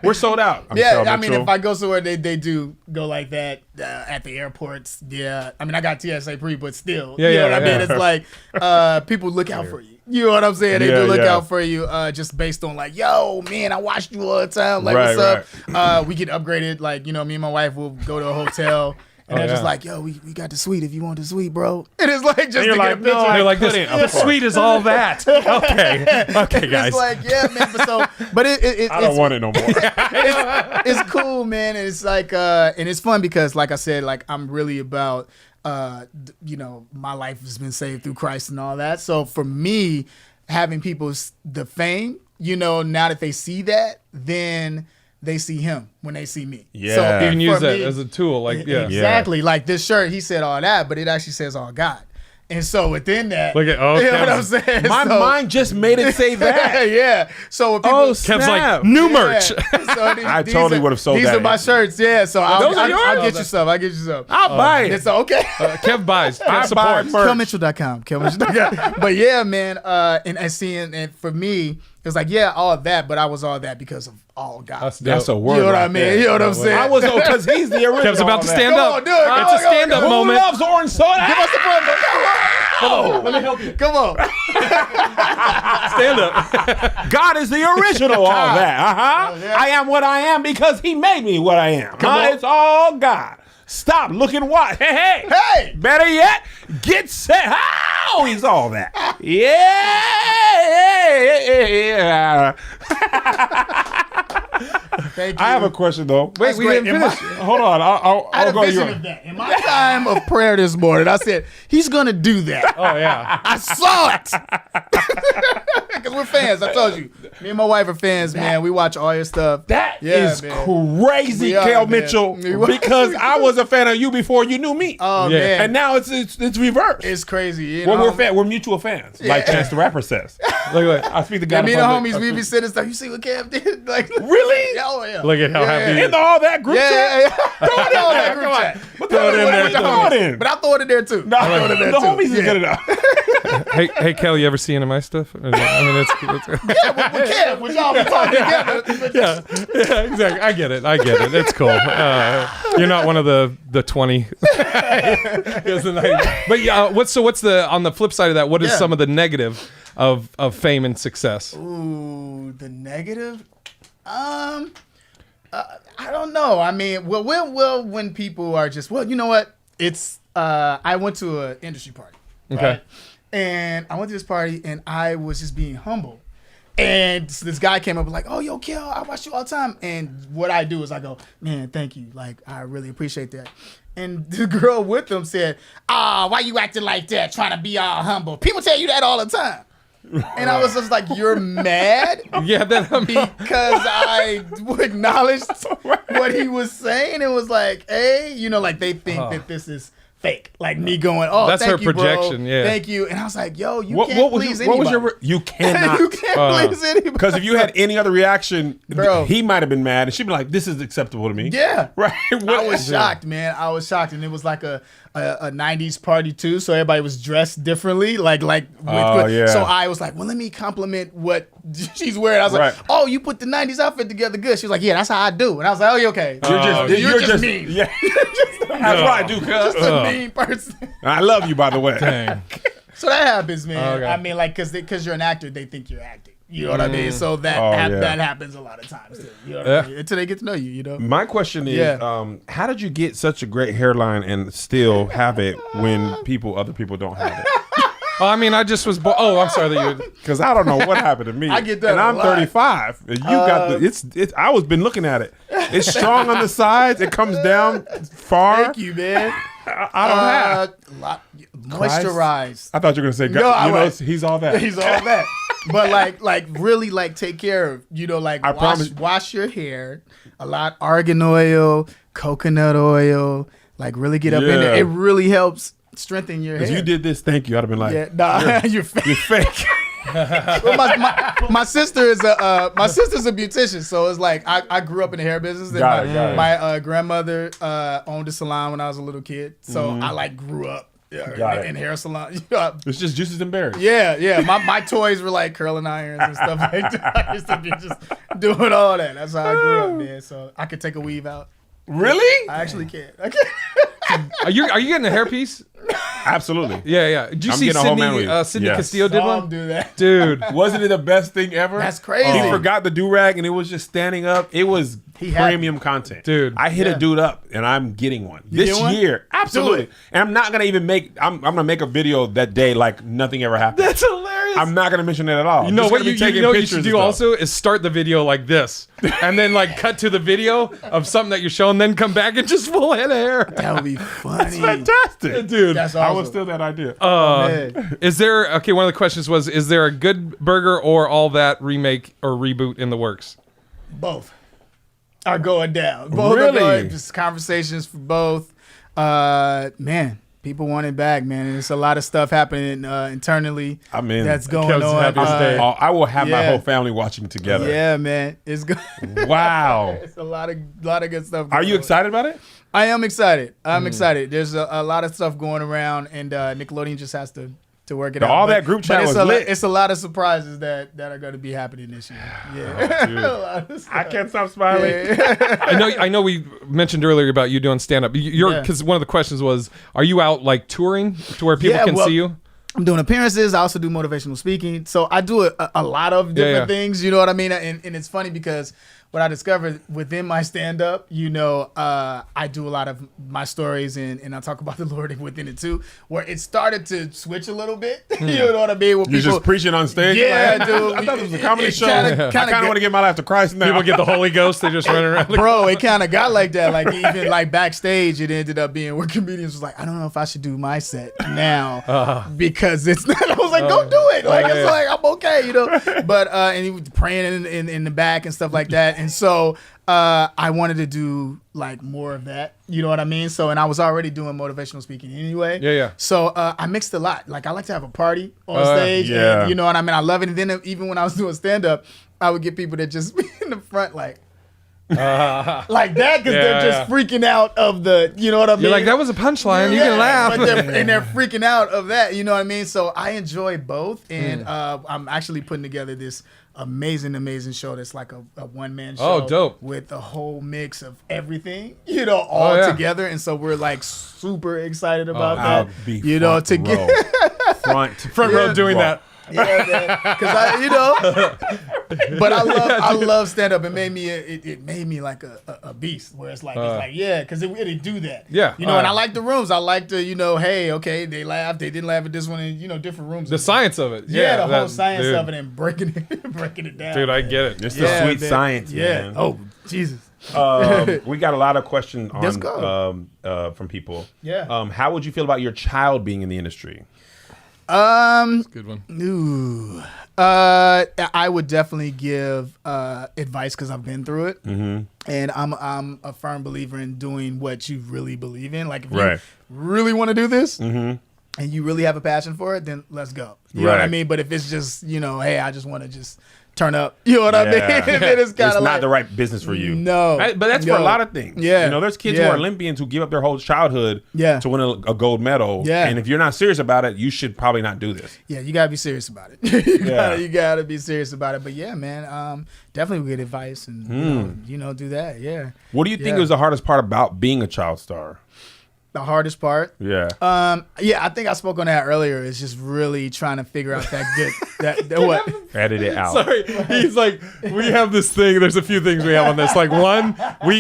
We're sold out. I mean, if I go somewhere, they do go like that at the airports. Yeah, I mean, I got TSA pre, but still, you know what I mean. It's like people look out for you. You know what I'm saying? They do look out for you, just based on like, yo, man, I watched you all the time. Like, what's up? We get upgraded. Like, you know, me and my wife will go to a hotel. And they're just like, yo, we got the suite if you want the suite, bro. And it's like, just to get a picture. No, they're like, the suite is all that. Okay, guys. It's like, yeah, man. But I don't want it no more. It's cool, man. And it's like, and it's fun because, like I said, like, I'm really about, you know, my life has been saved through Christ and all that. So for me, having the fame, you know, now that they see that, then they see him when they see me. Yeah. So you can use that as a tool. Like, exactly. Like this shirt, he said all that, but it actually says all God. And so within that, look at you know what I'm saying? My mind just made it say that. Yeah. So when people, Kev's like, new merch. So I totally would have sold these that. These are my shirts. Yeah. So I'll get you some. I'll get you some. I'll buy it. It's okay. Kev buys. Kev I buy supports. merch. KevOnStage.com. But yeah, man. And for me, it was like, yeah, all that, but I was all that because of all God. That's a word. You know what right I mean? there. You know what I'm saying? I was because he's the original. Kev's about to stand Come up. on, dude. It's a stand-up moment. Who loves orange soda? Give us the front. Come on. Let me help you. Come on. Stand up. God is the original all that. Yeah. I am what I am because he made me what I am. It's all God. Stop, look and watch. Hey. Better yet, get set. Oh, he's all that. Yeah. Thank you. I have a question though. Wait, we didn't finish. Hold on. I had I'll a go to vision you. of that. In my time of prayer this morning, I said, he's going to do that. Oh, yeah. I saw it. Because we're fans. I told you. Me and my wife are fans, man. We watch all your stuff. That is crazy, Kel Mitchell. Because I was a fan of you before you knew me. Oh, man. And now it's reversed. It's crazy. You Well, know? we're mutual fans, like Chance the Rapper says. Look, I speak the guy. Me and the homies, we be sitting stuff. You see what Kev did? Like, really? Oh, yeah. look at how happy he is. In all that group chat? Yeah. Throw it in All there. that Come on. chat. But throw it in there. Throw it in. But I throw it in there, too. No, the homies is good enough. Hey, Kel, you ever see any of my stuff? I mean, it's Yeah, with Kev, with y'all be talking together. yeah, exactly. I get it. It's cool. You're not one of the 20. But yeah, what's the on the flip side of that? What is some of the negative of fame and success? Ooh, the negative. I don't know. I mean, well, when people are just, well, you know what? It's I went to an industry party. Okay. Right? And I went to this party and I was just being humble. And this guy came up and like, oh, yo, Kel, I watch you all the time. And what I do is I go, man, thank you. Like, I really appreciate that. And the girl with him said, why you acting like that, trying to be all humble? People tell you that all the time. And I was just like, you're mad? Yeah, Because I acknowledged what he was saying. It was like, hey, you know, like they think that this is fake. Like me going, oh, that's thank her you, projection, bro. yeah. Thank you. And I was like, yo, you can't please anybody. What was you cannot. You can't please anybody. Because if you had any other reaction, Bro. he might have been mad. And she'd be like, this is acceptable to me. Yeah. Right. I was shocked, man. I was shocked. And it was like a 90s party too. So everybody was dressed differently. Yeah. So I was like, well, let me compliment what she's wearing. I was like, oh, you put the 90s outfit together good. She was like, yeah, that's how I do. And I was like, oh, you okay. You're just mean. Yeah. That's what I do, cuz. Just a mean person. I love you, by the way. Dang. So that happens, man. Okay. I mean, like, because you're an actor, they think you're acting. You know what I mean? So that happens a lot of times too. You know what I mean? Until they get to know you, you know? My question is, how did you get such a great hairline and still have it when other people don't have it? Oh, I mean, I just was. I'm sorry that you. Because I don't know what happened to me. I get that and a I'm lot. 35. And you got the. I was been looking at it. It's strong on the sides. It comes down far. Thank you, man. I don't have. Moisturize. I thought you were gonna say, he's all that. He's all that. But like really like take care of, you know, like wash your hair a lot, argan oil, coconut oil, like really get up in there. It really helps strengthen your hair. If you did this, thank you. I'd have been like, you're fake. You're fake. Well, my sister's a beautician, so it's like I grew up in the hair business. Got it. My grandmother owned a salon when I was a little kid, so I like grew up in hair salon. It's just juices and berries. Yeah. My toys were like curling irons and stuff like that. I used to be just doing all that. That's how I grew up, man. So I could take a weave out. Really? I actually can. Are you getting a hairpiece? Absolutely. Yeah. Did you see Sydney Castillo did one? Do that. Dude. Wasn't it the best thing ever? That's crazy. He forgot the do-rag and it was just standing up. It was premium content. Dude. I hit a dude up and I'm getting one. This year. Absolutely. And I'm not going to even I'm going to make a video that day like nothing ever happened. That's hilarious. I'm not going to mention it at all. You know what you should do also is start the video like this and then like cut to the video of something that you're showing, then come back and just full head of hair. That would be funny. That's fantastic. Dude. That's awesome. I was still that idea. Is there, one of the questions was, is there a Good Burger or All That remake or reboot in the works? Both are going down. Both Really? are going, just conversations for both. Man, People want it back, man. And it's a lot of stuff happening internally. That's going on. I will have my whole family watching together. Yeah, man. It's good. Wow. It's a lot of good stuff. Are you excited about it? I am excited. I'm excited. There's a lot of stuff going around, and Nickelodeon just has to work it out. All that group chat was lit. It's a lot of surprises that are going to to be happening this year. Yeah, I can't stop smiling. Yeah. I know. We mentioned earlier about you doing stand up. Because one of the questions was, are you out like touring to where people can see you? I'm doing appearances. I also do motivational speaking. So I do a lot of different things. You know what I mean? And it's funny because what I discovered within my stand-up, I do a lot of my stories and I talk about the Lord within it too, where it started to switch a little bit. You know what I mean? You're just preaching on stage? Yeah, dude. I thought it was a comedy show. I kind of want to get my life to Christ now. People get the Holy Ghost. They just run around. Bro, it kind of got like that. Like even like backstage, it ended up being where comedians was like, I don't know if I should do my set now because it's not. I was like, go do it. Like it's like I'm okay, But and he was praying in the back and stuff like that. And so I wanted to do like more of that. You know what I mean? So, and I was already doing motivational speaking anyway. Yeah. So I mixed a lot. Like I like to have a party on stage. Yeah. And, you know what I mean? I love it. And then even when I was doing stand up, I would get people that just be in the front like like that because they're just freaking out of the, you know what I mean? You're like, that was a punchline. You can laugh. But they're freaking out of that. You know what I mean? So I enjoy both. And I'm actually putting together this amazing show that's like a one-man show. Oh, dope. With a whole mix of everything, all together. And so we're like super excited about that. To get front row doing that. Yeah, man. Because but I love stand up. It made me like a beast. Where it's like because it really do that. Yeah, and I like the rooms. I like to hey, okay, they laughed, they didn't laugh at this one, and different rooms. The science of it. The whole science of it and breaking it down. Dude, I get it. It's the sweet science, man. Oh, Jesus. We got a lot of questions on from people. Yeah. How would you feel about your child being in the industry? That's a good one. Ooh. I would definitely give advice because I've been through it, and I'm a firm believer in doing what you really believe in. Like if you really want to do this, and you really have a passion for it, then let's go. You know what I mean? But if it's just hey, I just want to just turn up, you know what I mean? It's kind of not the right business for you. No, but that's for a lot of things. Yeah, there's kids who are Olympians who give up their whole childhood to win a gold medal. Yeah, and if you're not serious about it, you should probably not do this. Yeah, you gotta be serious about it. You gotta be serious about it. But yeah, man, definitely good advice and do that. Yeah. What do you think was the hardest part about being a child star? The hardest part. Yeah. I think I spoke on that earlier. It's just really trying to figure out that what. Edit it out. Sorry, he's like, we have this thing. There's a few things we have on this. Like one,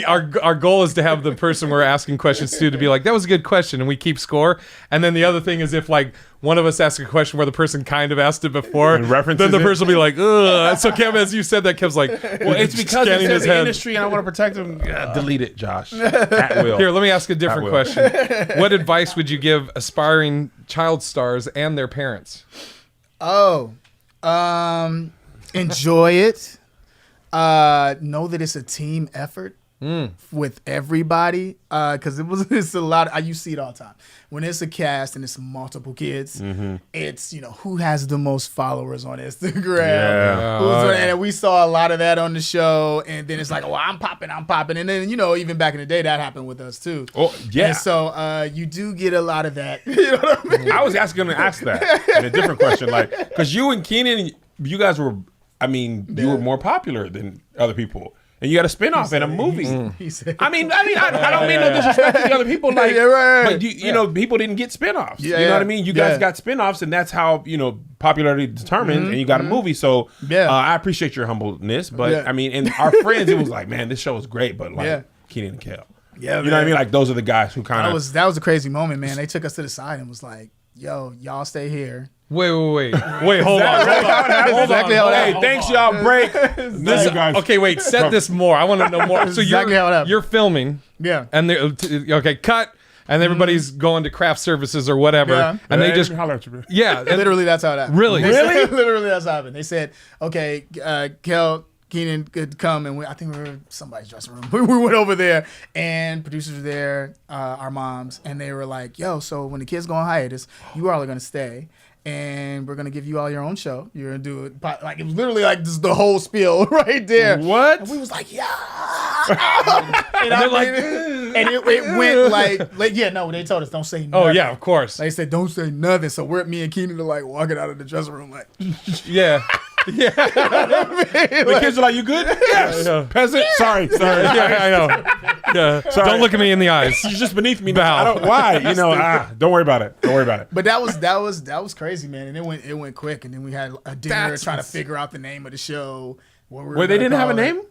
our goal is to have the person we're asking questions to be like, that was a good question, and we keep score. And then the other thing is if like one of us asks a question where the person kind of asked it before, then the person will be like, ugh. So Kev, as you said that, Kev's like, well, it's because it's in the industry and I want to protect him. Delete it, Josh. At will. Here, let me ask a different question. What advice would you give aspiring child stars and their parents? Enjoy it. Know that it's a team effort with everybody. Because it's a lot. You see it all the time. When it's a cast and it's multiple kids, it's who has the most followers on Instagram. Yeah. And we saw a lot of that on the show. And then it's like, I'm popping. And then even back in the day, that happened with us too. Oh yeah. And so you do get a lot of that. You know what I mean? I was going to ask that in a different question, like because you and Keenan, you guys were. You were more popular than other people. And you got a spinoff in a movie. I don't mean no disrespect to the other people. Like, but people didn't get spinoffs. You know what I mean? You guys got spinoffs, and that's how popularity determines. And you got a movie, so I appreciate your humbleness. But and our friends, it was like, man, this show was great, but like Keenan and Kel. Yeah, you know what I mean? Like those are the guys who kind of that was a crazy moment, man. They took us to the side and was like, "Yo, y'all stay here." Wait, hold on. Hey, thanks, y'all. Break. Okay, wait. Set this more. I want to know more. So you're filming. Yeah. And cut. And everybody's going to craft services or whatever. Yeah. And they just literally that's how it happened. Really? Literally that's how it happened. They said, okay, Kel, Keenan could come, and I think we were in somebody's dressing room. We went over there, and producers were there, our moms, and they were like, yo, so when the kids go on hiatus, you all are going to stay, and we're going to give you all your own show. You're going to do it. Like, it was literally like this, the whole spiel right there. What? And we was like, yeah. And they're like, and it went like, yeah, no, they told us don't say nothing. Oh, yeah, of course. They said don't say nothing. So me and Keenan are like walking out of the dressing room like. Yeah. Yeah. The kids are like, you good? Yes. Peasant. Sorry. Yeah, I know. Yeah. Sorry. Don't look at me in the eyes. You're just beneath me now. Why? Don't worry about it. Don't worry about it. But that was crazy, man. And it went quick. And then we had a dinner trying to figure out the name of the show. Where they didn't have a name?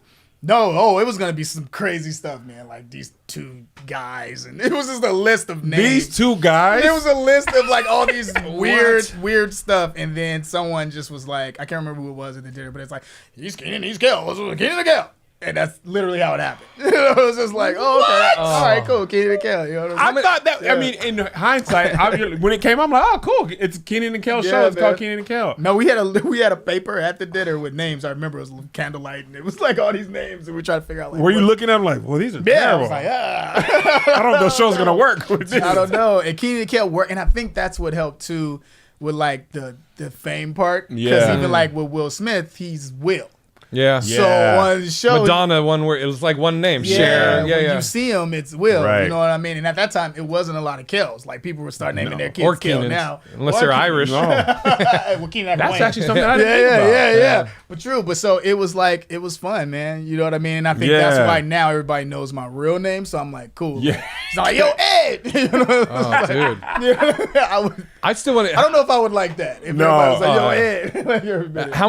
No, it was gonna be some crazy stuff, man. Like these two guys, and it was just a list of names. These two guys. It was a list of like all these weird stuff, and then someone just was like, I can't remember who it was at the dinner, but it's like he's Keenan, he's Kel, Keenan and Kel. And that's literally how it happened. It was just like, oh, okay, all right, cool, Keenan and Kel. You know what I thought that. Yeah. I mean, in hindsight, when it came, I'm like, oh, cool, it's Keenan and Kel's show. It's called Keenan and Kel. No, we had a paper at the dinner with names. I remember it was candlelight, and it was like all these names, and we were trying to figure out. Like, were you looking at them like, well, these are terrible? I was like, I don't know if the show's gonna work with this. I don't know. And Keenan and Kel worked, and I think that's what helped too with like the fame part. Because even like with Will Smith, he's Will. Yeah. So on the show, Madonna, one where it was like one name, Cher. Yeah, when you see him, it's Will. Right. You know what I mean? And at that time, it wasn't a lot of Kels. Like people were starting naming their kids Kel now, unless they're Irish. No. That's actually something I didn't think about. Yeah. But true. But so it was like it was fun, man. You know what I mean? And I think that's why now everybody knows my real name. So I'm like, cool. Yeah. So like, yo, Ed. You know? Oh, dude. I still want to. I don't know if I would like that. If everybody was like, yo, Ed. How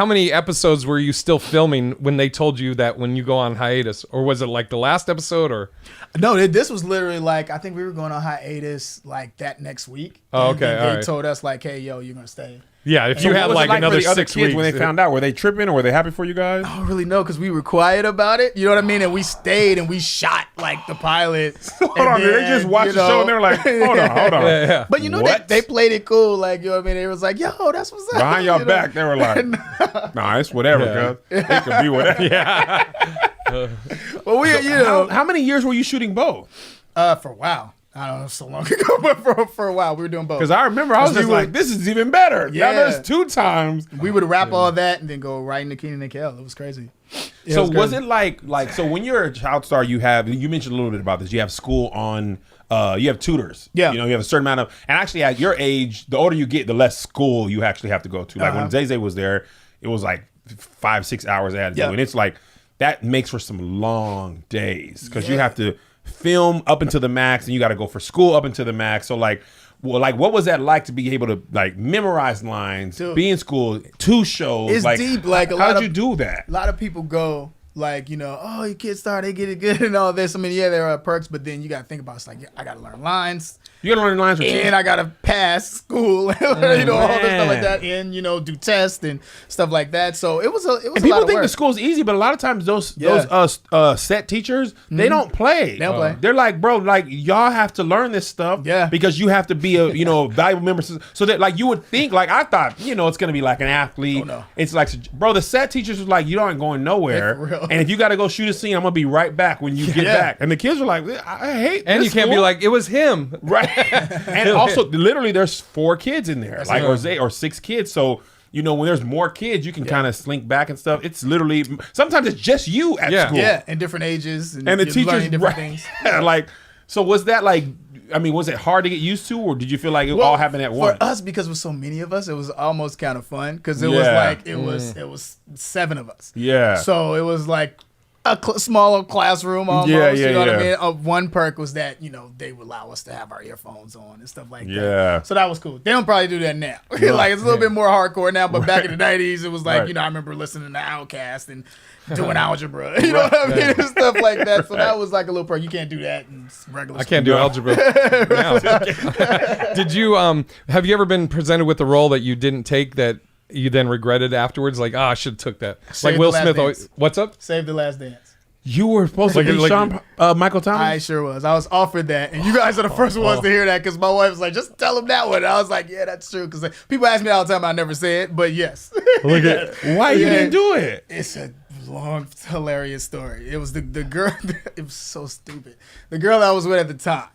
many episodes were you still filming when they told you that when you go on hiatus, or was it like the last episode? Or no, this was literally like I think we were going on hiatus like that next week. Oh, okay, they told us like, hey, yo, you're gonna stay. Yeah, if you had like another 6 weeks. When they found out, were they tripping or were they happy for you guys? I don't really know because we were quiet about it. You know what I mean? And we stayed and we shot like the pilot. Hold on, they just watched the show and they were like, hold on. Yeah. But you know, they played it cool. Like, you know what I mean? They was like, yo, that's what's up. Behind your back, they were like, nah, it's whatever, cuz. It could be whatever. Yeah. Well, how many years were you shooting both? For a while. I don't know, so long ago, but for a while we were doing both. Because I remember I was just like, this is even better. Yeah. Now there's 2 times. We would wrap all that and then go right into Keenan and Kel. It was crazy. Was it like so when you're a child star, you mentioned a little bit about this. You have school on, you have tutors. Yeah. You know, you have a certain amount of, and actually at your age, the older you get, the less school you actually have to go to. Like when Zay Zay was there, it was like 5-6 hours they had to do. And it's like, that makes for some long days because you have to film up into the max and you got to go for school up into the max. So like what was that like to be able to like memorize lines, be in school, 2 shows? It's like, deep. Like how'd you do that? A lot of people go like, you know, oh, your kids star, they get it good and all this. I mean, yeah, there are perks, but then you got to think about it's like, I got to learn lines. You got to learn lines, and I got to pass school, you know, all this stuff like that, and you know, do tests and stuff like that. So it was a lot of work. People think the school's easy, but a lot of times those set teachers, they don't play. They don't play. They're like, bro, like y'all have to learn this stuff, because you have to be a valuable member. So that like you would think, like I thought, it's gonna be like an athlete. Oh, no. It's like, bro, the set teachers was like, you aren't going nowhere, and if you got to go shoot a scene, I'm gonna be right back when you get back. And the kids were like, I hate. And this you can't school. be like, it was him, right? And also, literally, there's 4 kids in there, like or 6 kids. So when there's more kids, you can kind of slink back and stuff. It's literally sometimes it's just you at school, and different ages, and the teachers different things. Like, so was that like? I mean, was it hard to get used to, or did you feel like it all happened at once? For us, because it was so many of us, it was almost kind of fun because it was like it was 7 of us. Yeah. So it was like a smaller classroom almost. You know what I mean? One perk was that they would allow us to have our earphones on and stuff like that. So that was cool. They don't probably do that now. Like it's a little bit more hardcore now, but back in the 90s, it was like I remember listening to Outkast and doing algebra. You know what I mean? And stuff like that. So that was like a little perk. You can't do that in regular. I can't do algebra now. Did you have you ever been presented with a role that you didn't take that you then regretted afterwards? Like, I should have took that. Like Will Smith always, what's up? Save the Last Dance. You were supposed to be Michael Thomas? I sure was. I was offered that. And you guys are the first ones to hear that because my wife was like, just tell him that one. And I was like, yeah, that's true. Because people ask me all the time, I never say it. But yes. Why you didn't do it? It's a long, hilarious story. It was the girl. It was so stupid. The girl I was with at the time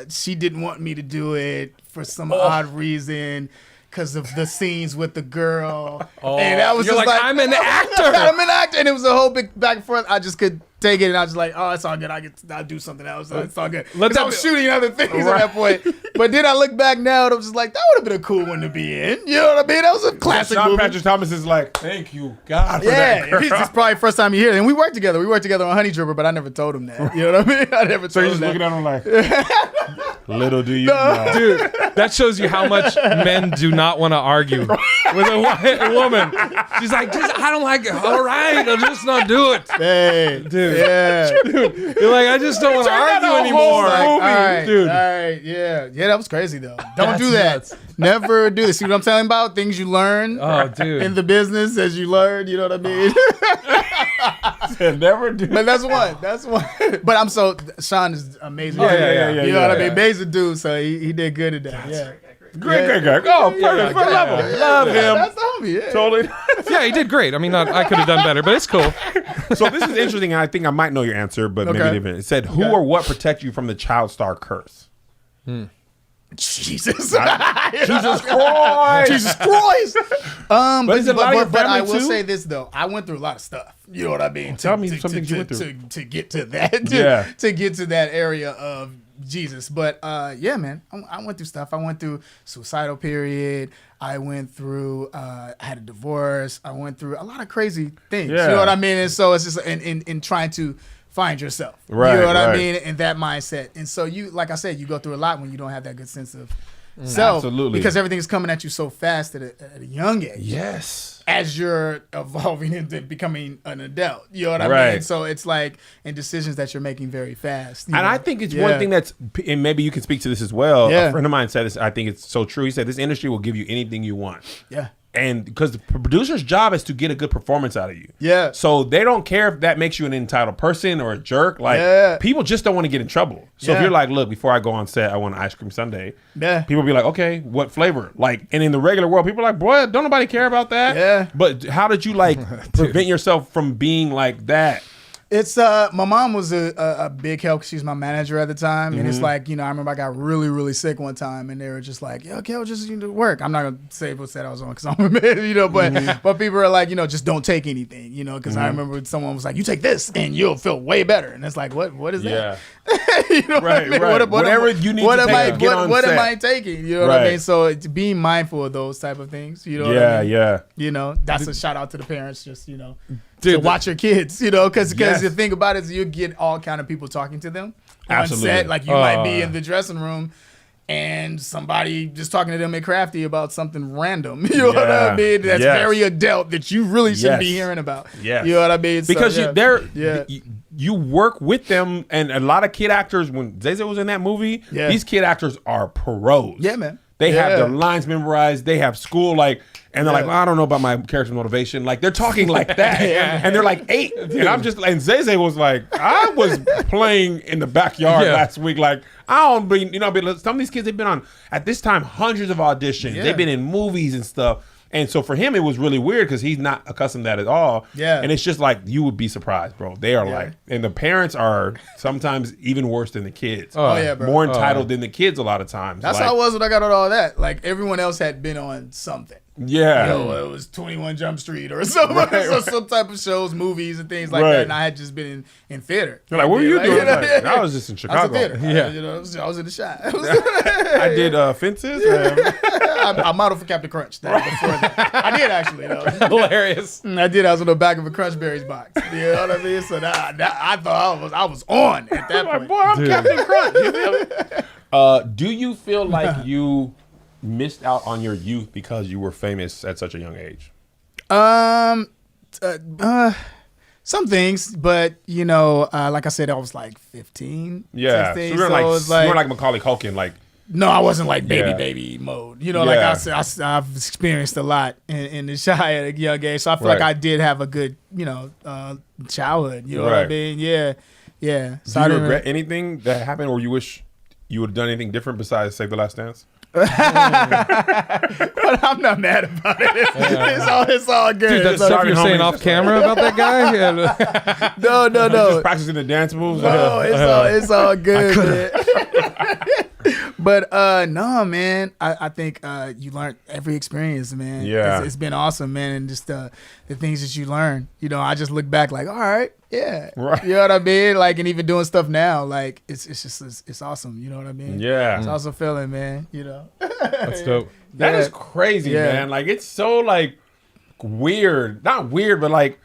she didn't want me to do it for some odd reason. Because of the scenes with the girl. And that was you're just like, I'm an actor. I'm an actor. And it was a whole big back and forth. I just could take it. And I was just like, oh, it's all good. I'll do something else. It's all good. Because I was shooting other things at that point. But then I look back now and I was just like, that would have been a cool one to be in. You know what I mean? That was a classic movie. Patrick Thomas is like, thank you, God, for that girl. It's probably first time you hear it. And we worked together. We worked together on Honey Dripper, but I never told him that. You know what I mean? I never told him that. So he's looking at him like, little do you know. Dude, that shows you how much men do not want to argue with a woman. She's like, I don't like it. All right, I'll just not do it. Hey, dude. Yeah. Dude, you're like, I just don't want to argue anymore. Like, all right, dude. All right, yeah. Yeah, that was crazy, though. Don't do that. Nuts. Never do this. See what I'm telling about? Things you learn in the business as you learn. You know what I mean? Never do. But that's one. But Sean is amazing. Yeah. You know what I mean? Amazing dude. So he did good at that. Yeah. Great guy. Oh, perfect. Love him. That's the homie. Yeah. Totally. Yeah, he did great. I mean, I could have done better, but it's cool. So this is interesting, and I think I might know your answer, but maybe different. It said, "Who or what protect you from the child star curse?" Jesus. Jesus Christ. Jesus Christ. But is it a lot of your but I family will too? say this though. I went through a lot of stuff. You know what I mean? Tell me some things you went through. To get to that. To get to that area of Jesus. But yeah, man. I went through stuff. I went through suicidal period. I went through I had a divorce. I went through a lot of crazy things. Yeah. You know what I mean? And so it's just in trying to find yourself. Right, you know what I mean? In that mindset. And so you, like I said, you go through a lot when you don't have that good sense of self. Absolutely. Because everything's coming at you so fast at a young age. Yes. As you're evolving into becoming an adult. You know what I mean? So it's like in decisions that you're making very fast. And I think it's one thing that's, and maybe you can speak to this as well. Yeah. A friend of mine said this, I think it's so true. He said, this industry will give you anything you want. Yeah. And because the producer's job is to get a good performance out of you. Yeah. So they don't care if that makes you an entitled person or a jerk. Like, people just don't want to get in trouble. So if you're like, look, before I go on set, I want an ice cream sundae. Yeah. People be like, okay, what flavor? Like, and in the regular world, people are like, boy, don't nobody care about that. Yeah. But how did you like prevent yourself from being like that? It's my mom was a big help. She's my manager at the time, and it's like, you know, I remember I got really, really sick one time, and they were just like, "Yo, Kel, just you know, work." I'm not gonna say what set I was on because I'm a man, you know, but people are like, you know, just don't take anything, you know, because I remember someone was like, "You take this and you'll feel way better," and it's like, what is that? You know what I mean? Whatever you need to take to get on what set. am I taking? You know what I mean? So it's being mindful of those type of things. You know what I mean? You know, that's a shout out to the parents. Just you know. To watch your kids, you know, because the thing about it is you get all kind of people talking to them on set. Like you might be in the dressing room and somebody just talking to them at Crafty about something random. You know what I mean? That's very adult that you really shouldn't be hearing about. You know what I mean? Because you work with them, and a lot of kid actors, when Zay was in that movie, these kid actors are pros. Yeah, man. They have their lines memorized. They have school, like, and they're like, well, I don't know about my character motivation. Like, they're talking like that. And they're like 8. And I'm just, and Zay was like, I was playing in the backyard last week. Like, I don't be, you know, some of these kids, they've been on, at this time, hundreds of auditions. They've been in movies and stuff. And so for him, it was really weird because he's not accustomed to that at all. And it's just like, you would be surprised, bro. They are like, and the parents are sometimes even worse than the kids. Bro. More entitled than the kids a lot of times. That's how it was when I got on all that. Like, everyone else had been on something. Yeah. You know, it was 21 Jump Street or something. So some type of shows, movies, and things like that. And I had just been in theater. You're like, what were you doing? Like, I was just in Chicago. I was in theater. You know, I was in the shot. I did fences. I modeled for Captain Crunch. Before that. I did actually. Though. Hilarious. I did. I was on the back of a Crunch Berries box. You know what I mean? So I thought I was on at that point. Boy, I'm Captain Crunch. You feel me? Do you feel like you missed out on your youth because you were famous at such a young age? Some things, but you know, like I said, I was like 15. 16, So you were like Macaulay Culkin, like. No, I wasn't like baby mode. You know, like I've experienced a lot in the shy at a young age, so I feel like I did have a good, you know, childhood. You know what I mean? Yeah. So do you regret anything that happened, or you wish you would have done anything different besides Save the Last Dance? But I'm not mad about it. It's all good. Dude, that's stuff you're saying off camera about that guy? No. Just practicing the dance moves. No, it's all good. But no, man. I think you learned every experience, man. Yeah, it's been awesome, man, and just the things that you learn. You know, I just look back like, all right, yeah, right. You know what I mean? Like, and even doing stuff now, like it's awesome. You know what I mean? Yeah, it's awesome feeling, man. You know, that's dope. That is crazy, man. Like, it's so like weird, not weird, but like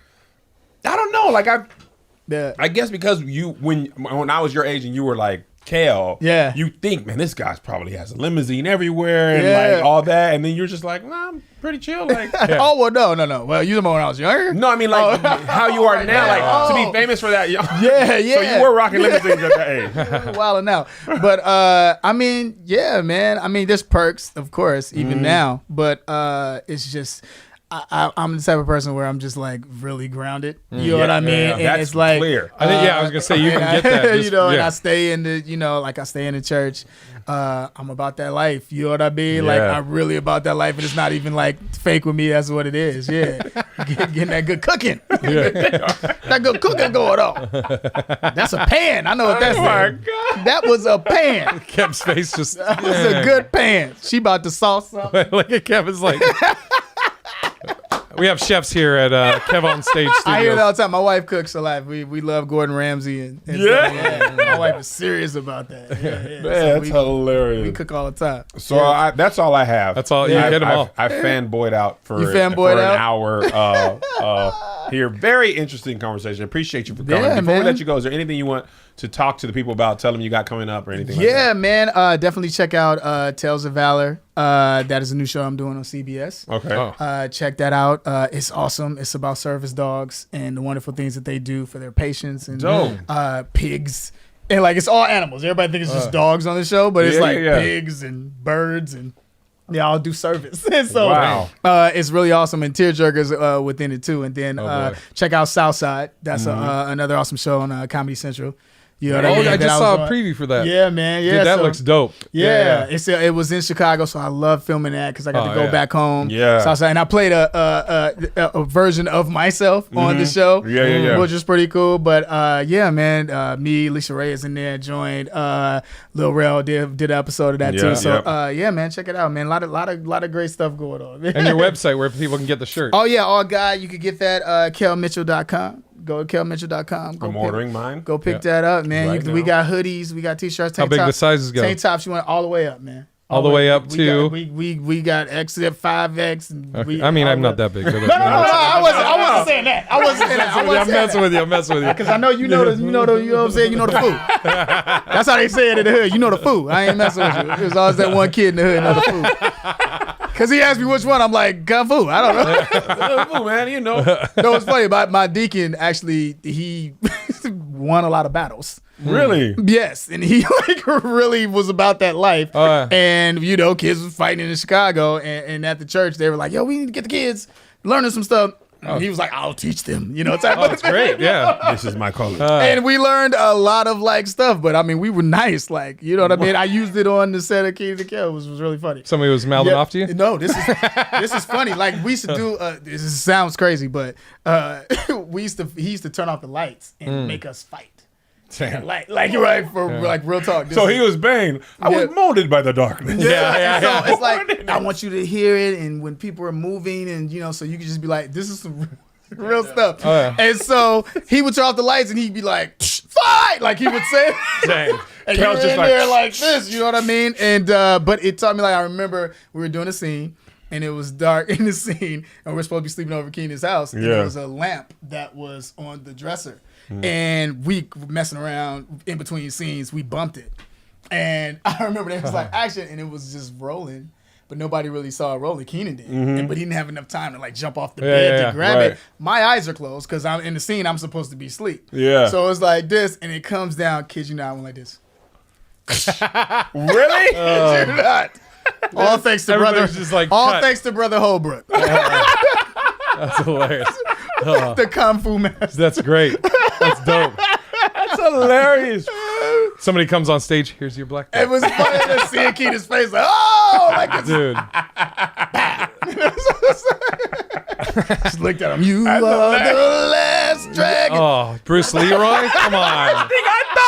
I don't know. Like I guess because when I was your age and you were like Kel, you think, man, this guy's probably has a limousine everywhere and like all that, and then you're just like, nah, I'm pretty chill. Like, oh well, no. Well, you remember when I was younger? No, I mean like how you are now, like to be famous for that. Yeah. So you were rocking limousines at that age. Wilding out, but I mean, yeah, man. I mean, there's perks, of course, even now, but it's just. I'm the type of person where I'm just like really grounded. You know what I mean? And that's it's like clear. I think I was gonna say you can get that. Just, you know, and I stay in the I stay in the church. I'm about that life. You know what I mean? Like I'm really about that life, and it's not even like fake with me. That's what it is. Yeah, getting that good cooking. That good cooking going on. That's a pan. I know what that's. Oh my God. That was a pan. Kev's face just. That was a good pan. She about to sauce something. Look at Kevin's like. We have chefs here at KevOnStage Studios. I hear it all the time. My wife cooks a lot. We love Gordon Ramsay and stuff. My wife is serious about that. Man, so that's hilarious. We cook all the time. So that's all I have. That's all. You get them all. I fanboyed out for an hour here. Very interesting conversation. Appreciate you for coming. Before we let you go, is there anything you want to talk to the people about? Tell them you got coming up or anything like that? Yeah, man. Definitely check out Tales of Valor. That is a new show I'm doing on CBS. Okay. Check that out. It's awesome. It's about service dogs and the wonderful things that they do for their patients and pigs. And like it's all animals. Everybody thinks it's just dogs on the show, but it's pigs and birds and they all do service. And so it's really awesome, and tearjerkers within it too. And then check out Southside. That's another awesome show on Comedy Central. You know what I mean? I just saw a preview for that. Yeah, man. Yeah, dude, that looks dope. Yeah. It was in Chicago, so I love filming that because I got to go back home. Yeah. Southside, and I played a version of myself on the show. Which is pretty cool. But man, me, Lisa Ray is in there. Joined Lil Rel did an episode of that too. So man, check it out, man. A lot of great stuff going on. And your website where people can get the shirt. Oh yeah, all guy, you can get that kelmitchell.com. Go to kelmitchell.com. I'm ordering mine. Go pick that up, man. We got hoodies, we got t-shirts, tank tops. How big the sizes go? Tank tops, you want all the way up, man. All the way up to we got X at 5X. And I'm not that big. No, I wasn't saying that. I'm messing with you. Because I know you know what I'm saying. You know the food. That's how they say it in the hood. You know the food. I ain't messing with you. There's always that one kid in the hood know the food. Because he asked me which one. I'm like, Kung Fu. I don't know. Kung Fu, man. You know. No, it's funny. My deacon actually he won a lot of battles. Really? Yes, and he like really was about that life. And kids was fighting in Chicago, and at the church they were like, "Yo, we need to get the kids learning some stuff." And he was like, "I'll teach them." That's great. Yeah, this is my calling. And we learned a lot of like stuff, but I mean, we were nice. Like, you know what I mean? I used it on the set of Keys to Kill, which was really funny. Somebody was mouthing off to you? No, this is funny. Like we used to do. This sounds crazy, but he used to turn off the lights and make us fight. Damn. Like real talk. So he was Bane. I was molded by the darkness. Yeah. So it's like I want you to hear it, and when people are moving, and so you can just be like, "This is some real stuff." And so he would turn off the lights, and he'd be like, "Fight!" Like he would say. Dang. And you were in there like this, you know what I mean? And but it taught me, like, I remember we were doing a scene. And it was dark in the scene, and we're supposed to be sleeping over Keenan's house. And there was a lamp that was on the dresser. And we were messing around in between scenes. We bumped it. And I remember there was like action, and it was just rolling. But nobody really saw it rolling. Keenan did. But he didn't have enough time to like jump off the bed to grab it. My eyes are closed because I'm in the scene. I'm supposed to be asleep. Yeah. So it's like this, and it comes down. Kid you not, I went like this. Really? Kid you not. All thanks to brother. Just like thanks to brother Holbrook. That's hilarious. The Kung Fu master. That's great. That's dope. That's hilarious. Somebody comes on stage. Here's your black belt. It was funny to see Keita's face like, oh, like it's Dude. Just looked at him. You are the last dragon. Oh, Bruce Leroy? Come on.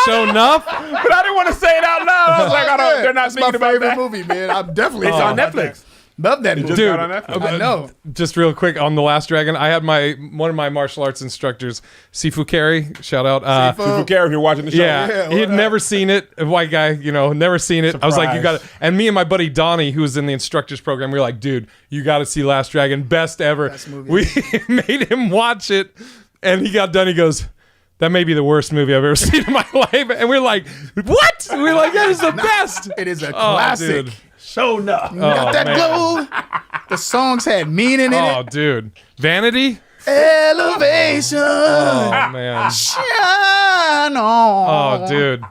Show enough? But I didn't want to say it out loud. I was like, they're not thinking about that. It's my favorite movie, man. I'm definitely. It's on Netflix. Love that movie. Dude, on Netflix. I know. Just real quick on The Last Dragon, I had one of my martial arts instructors, Sifu Carey, shout out. Sifu Carey, if you're watching the show. Yeah, he had never seen it. A white guy, never seen it. Surprise. I was like, you got to. And me and my buddy Donnie, who was in the instructors program, we were like, dude, you got to see Last Dragon, best ever. Best movie. We made him watch it, and he got done. He goes, that may be the worst movie I've ever seen in my life. And we're like, what? We're like, that is the best. It is a classic. Dude. Show enough. Got that glow. The songs had meaning in it. Oh, dude. Vanity? Elevation. Oh, man. Shine on. Oh, dude.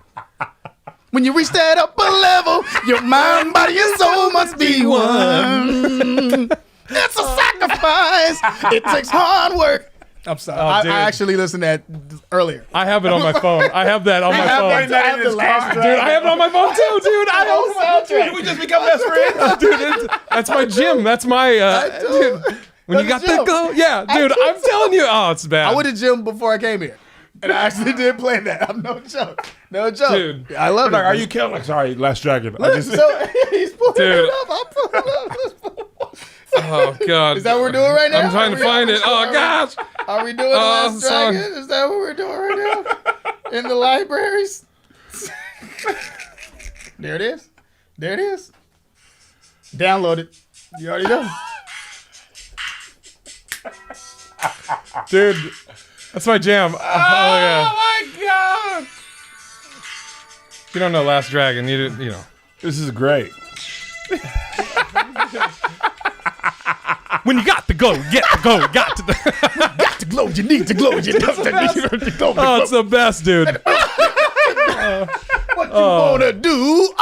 When you reach that upper level, your mind, body, and soul must be one. It's a sacrifice. It takes hard work. I'm sorry. I actually listened to that earlier. I have it on my phone. I have that on my phone. I have the last dude, I have it on my phone too, dude. I have soundtrack. We just become best friends. Dude, that's my gym. That's my dude. When you got the go, yeah, dude. I'm telling you, it's bad. I went to gym before I came here, and I actually did play that. I'm no joke, dude. I love it. Like, are you killing? Like, sorry, Last Dragon. Look, he's pulling it up. I'm pulling it up. Oh God! Is that what we're doing right now? I'm trying to find it. Oh gosh! Are we doing the Last Dragon? Is that what we're doing right now? In the libraries? There it is. There it is. Download it. You already know. Dude, that's my jam. Oh yeah. my God! You don't know Last Dragon, you know. This is great. When you got to go, get to go, got to got to glow, you need to glow, you need to glow. Oh, it's the best, dude. What you wanna do?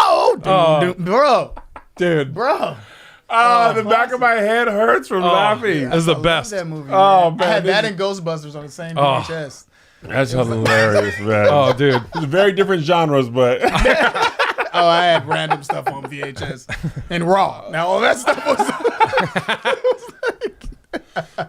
Bro. Dude. Bro. The back of my head hurts from laughing. Yeah, it's the best. That movie, man. I had that and Ghostbusters on the same VHS. That's hilarious, man. Oh, dude. It's very different genres, but... I had random stuff on VHS and Raw. Now all that stuff was...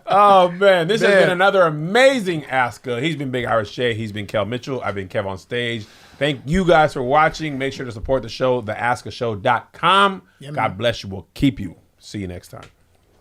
Oh, man. This has been another amazing Aska. He's been Big Irish Shay. He's been Kel Mitchell. I've been KevOnStage. Thank you guys for watching. Make sure to support the show, theaskashow.com. God bless you. We'll keep you. See you next time.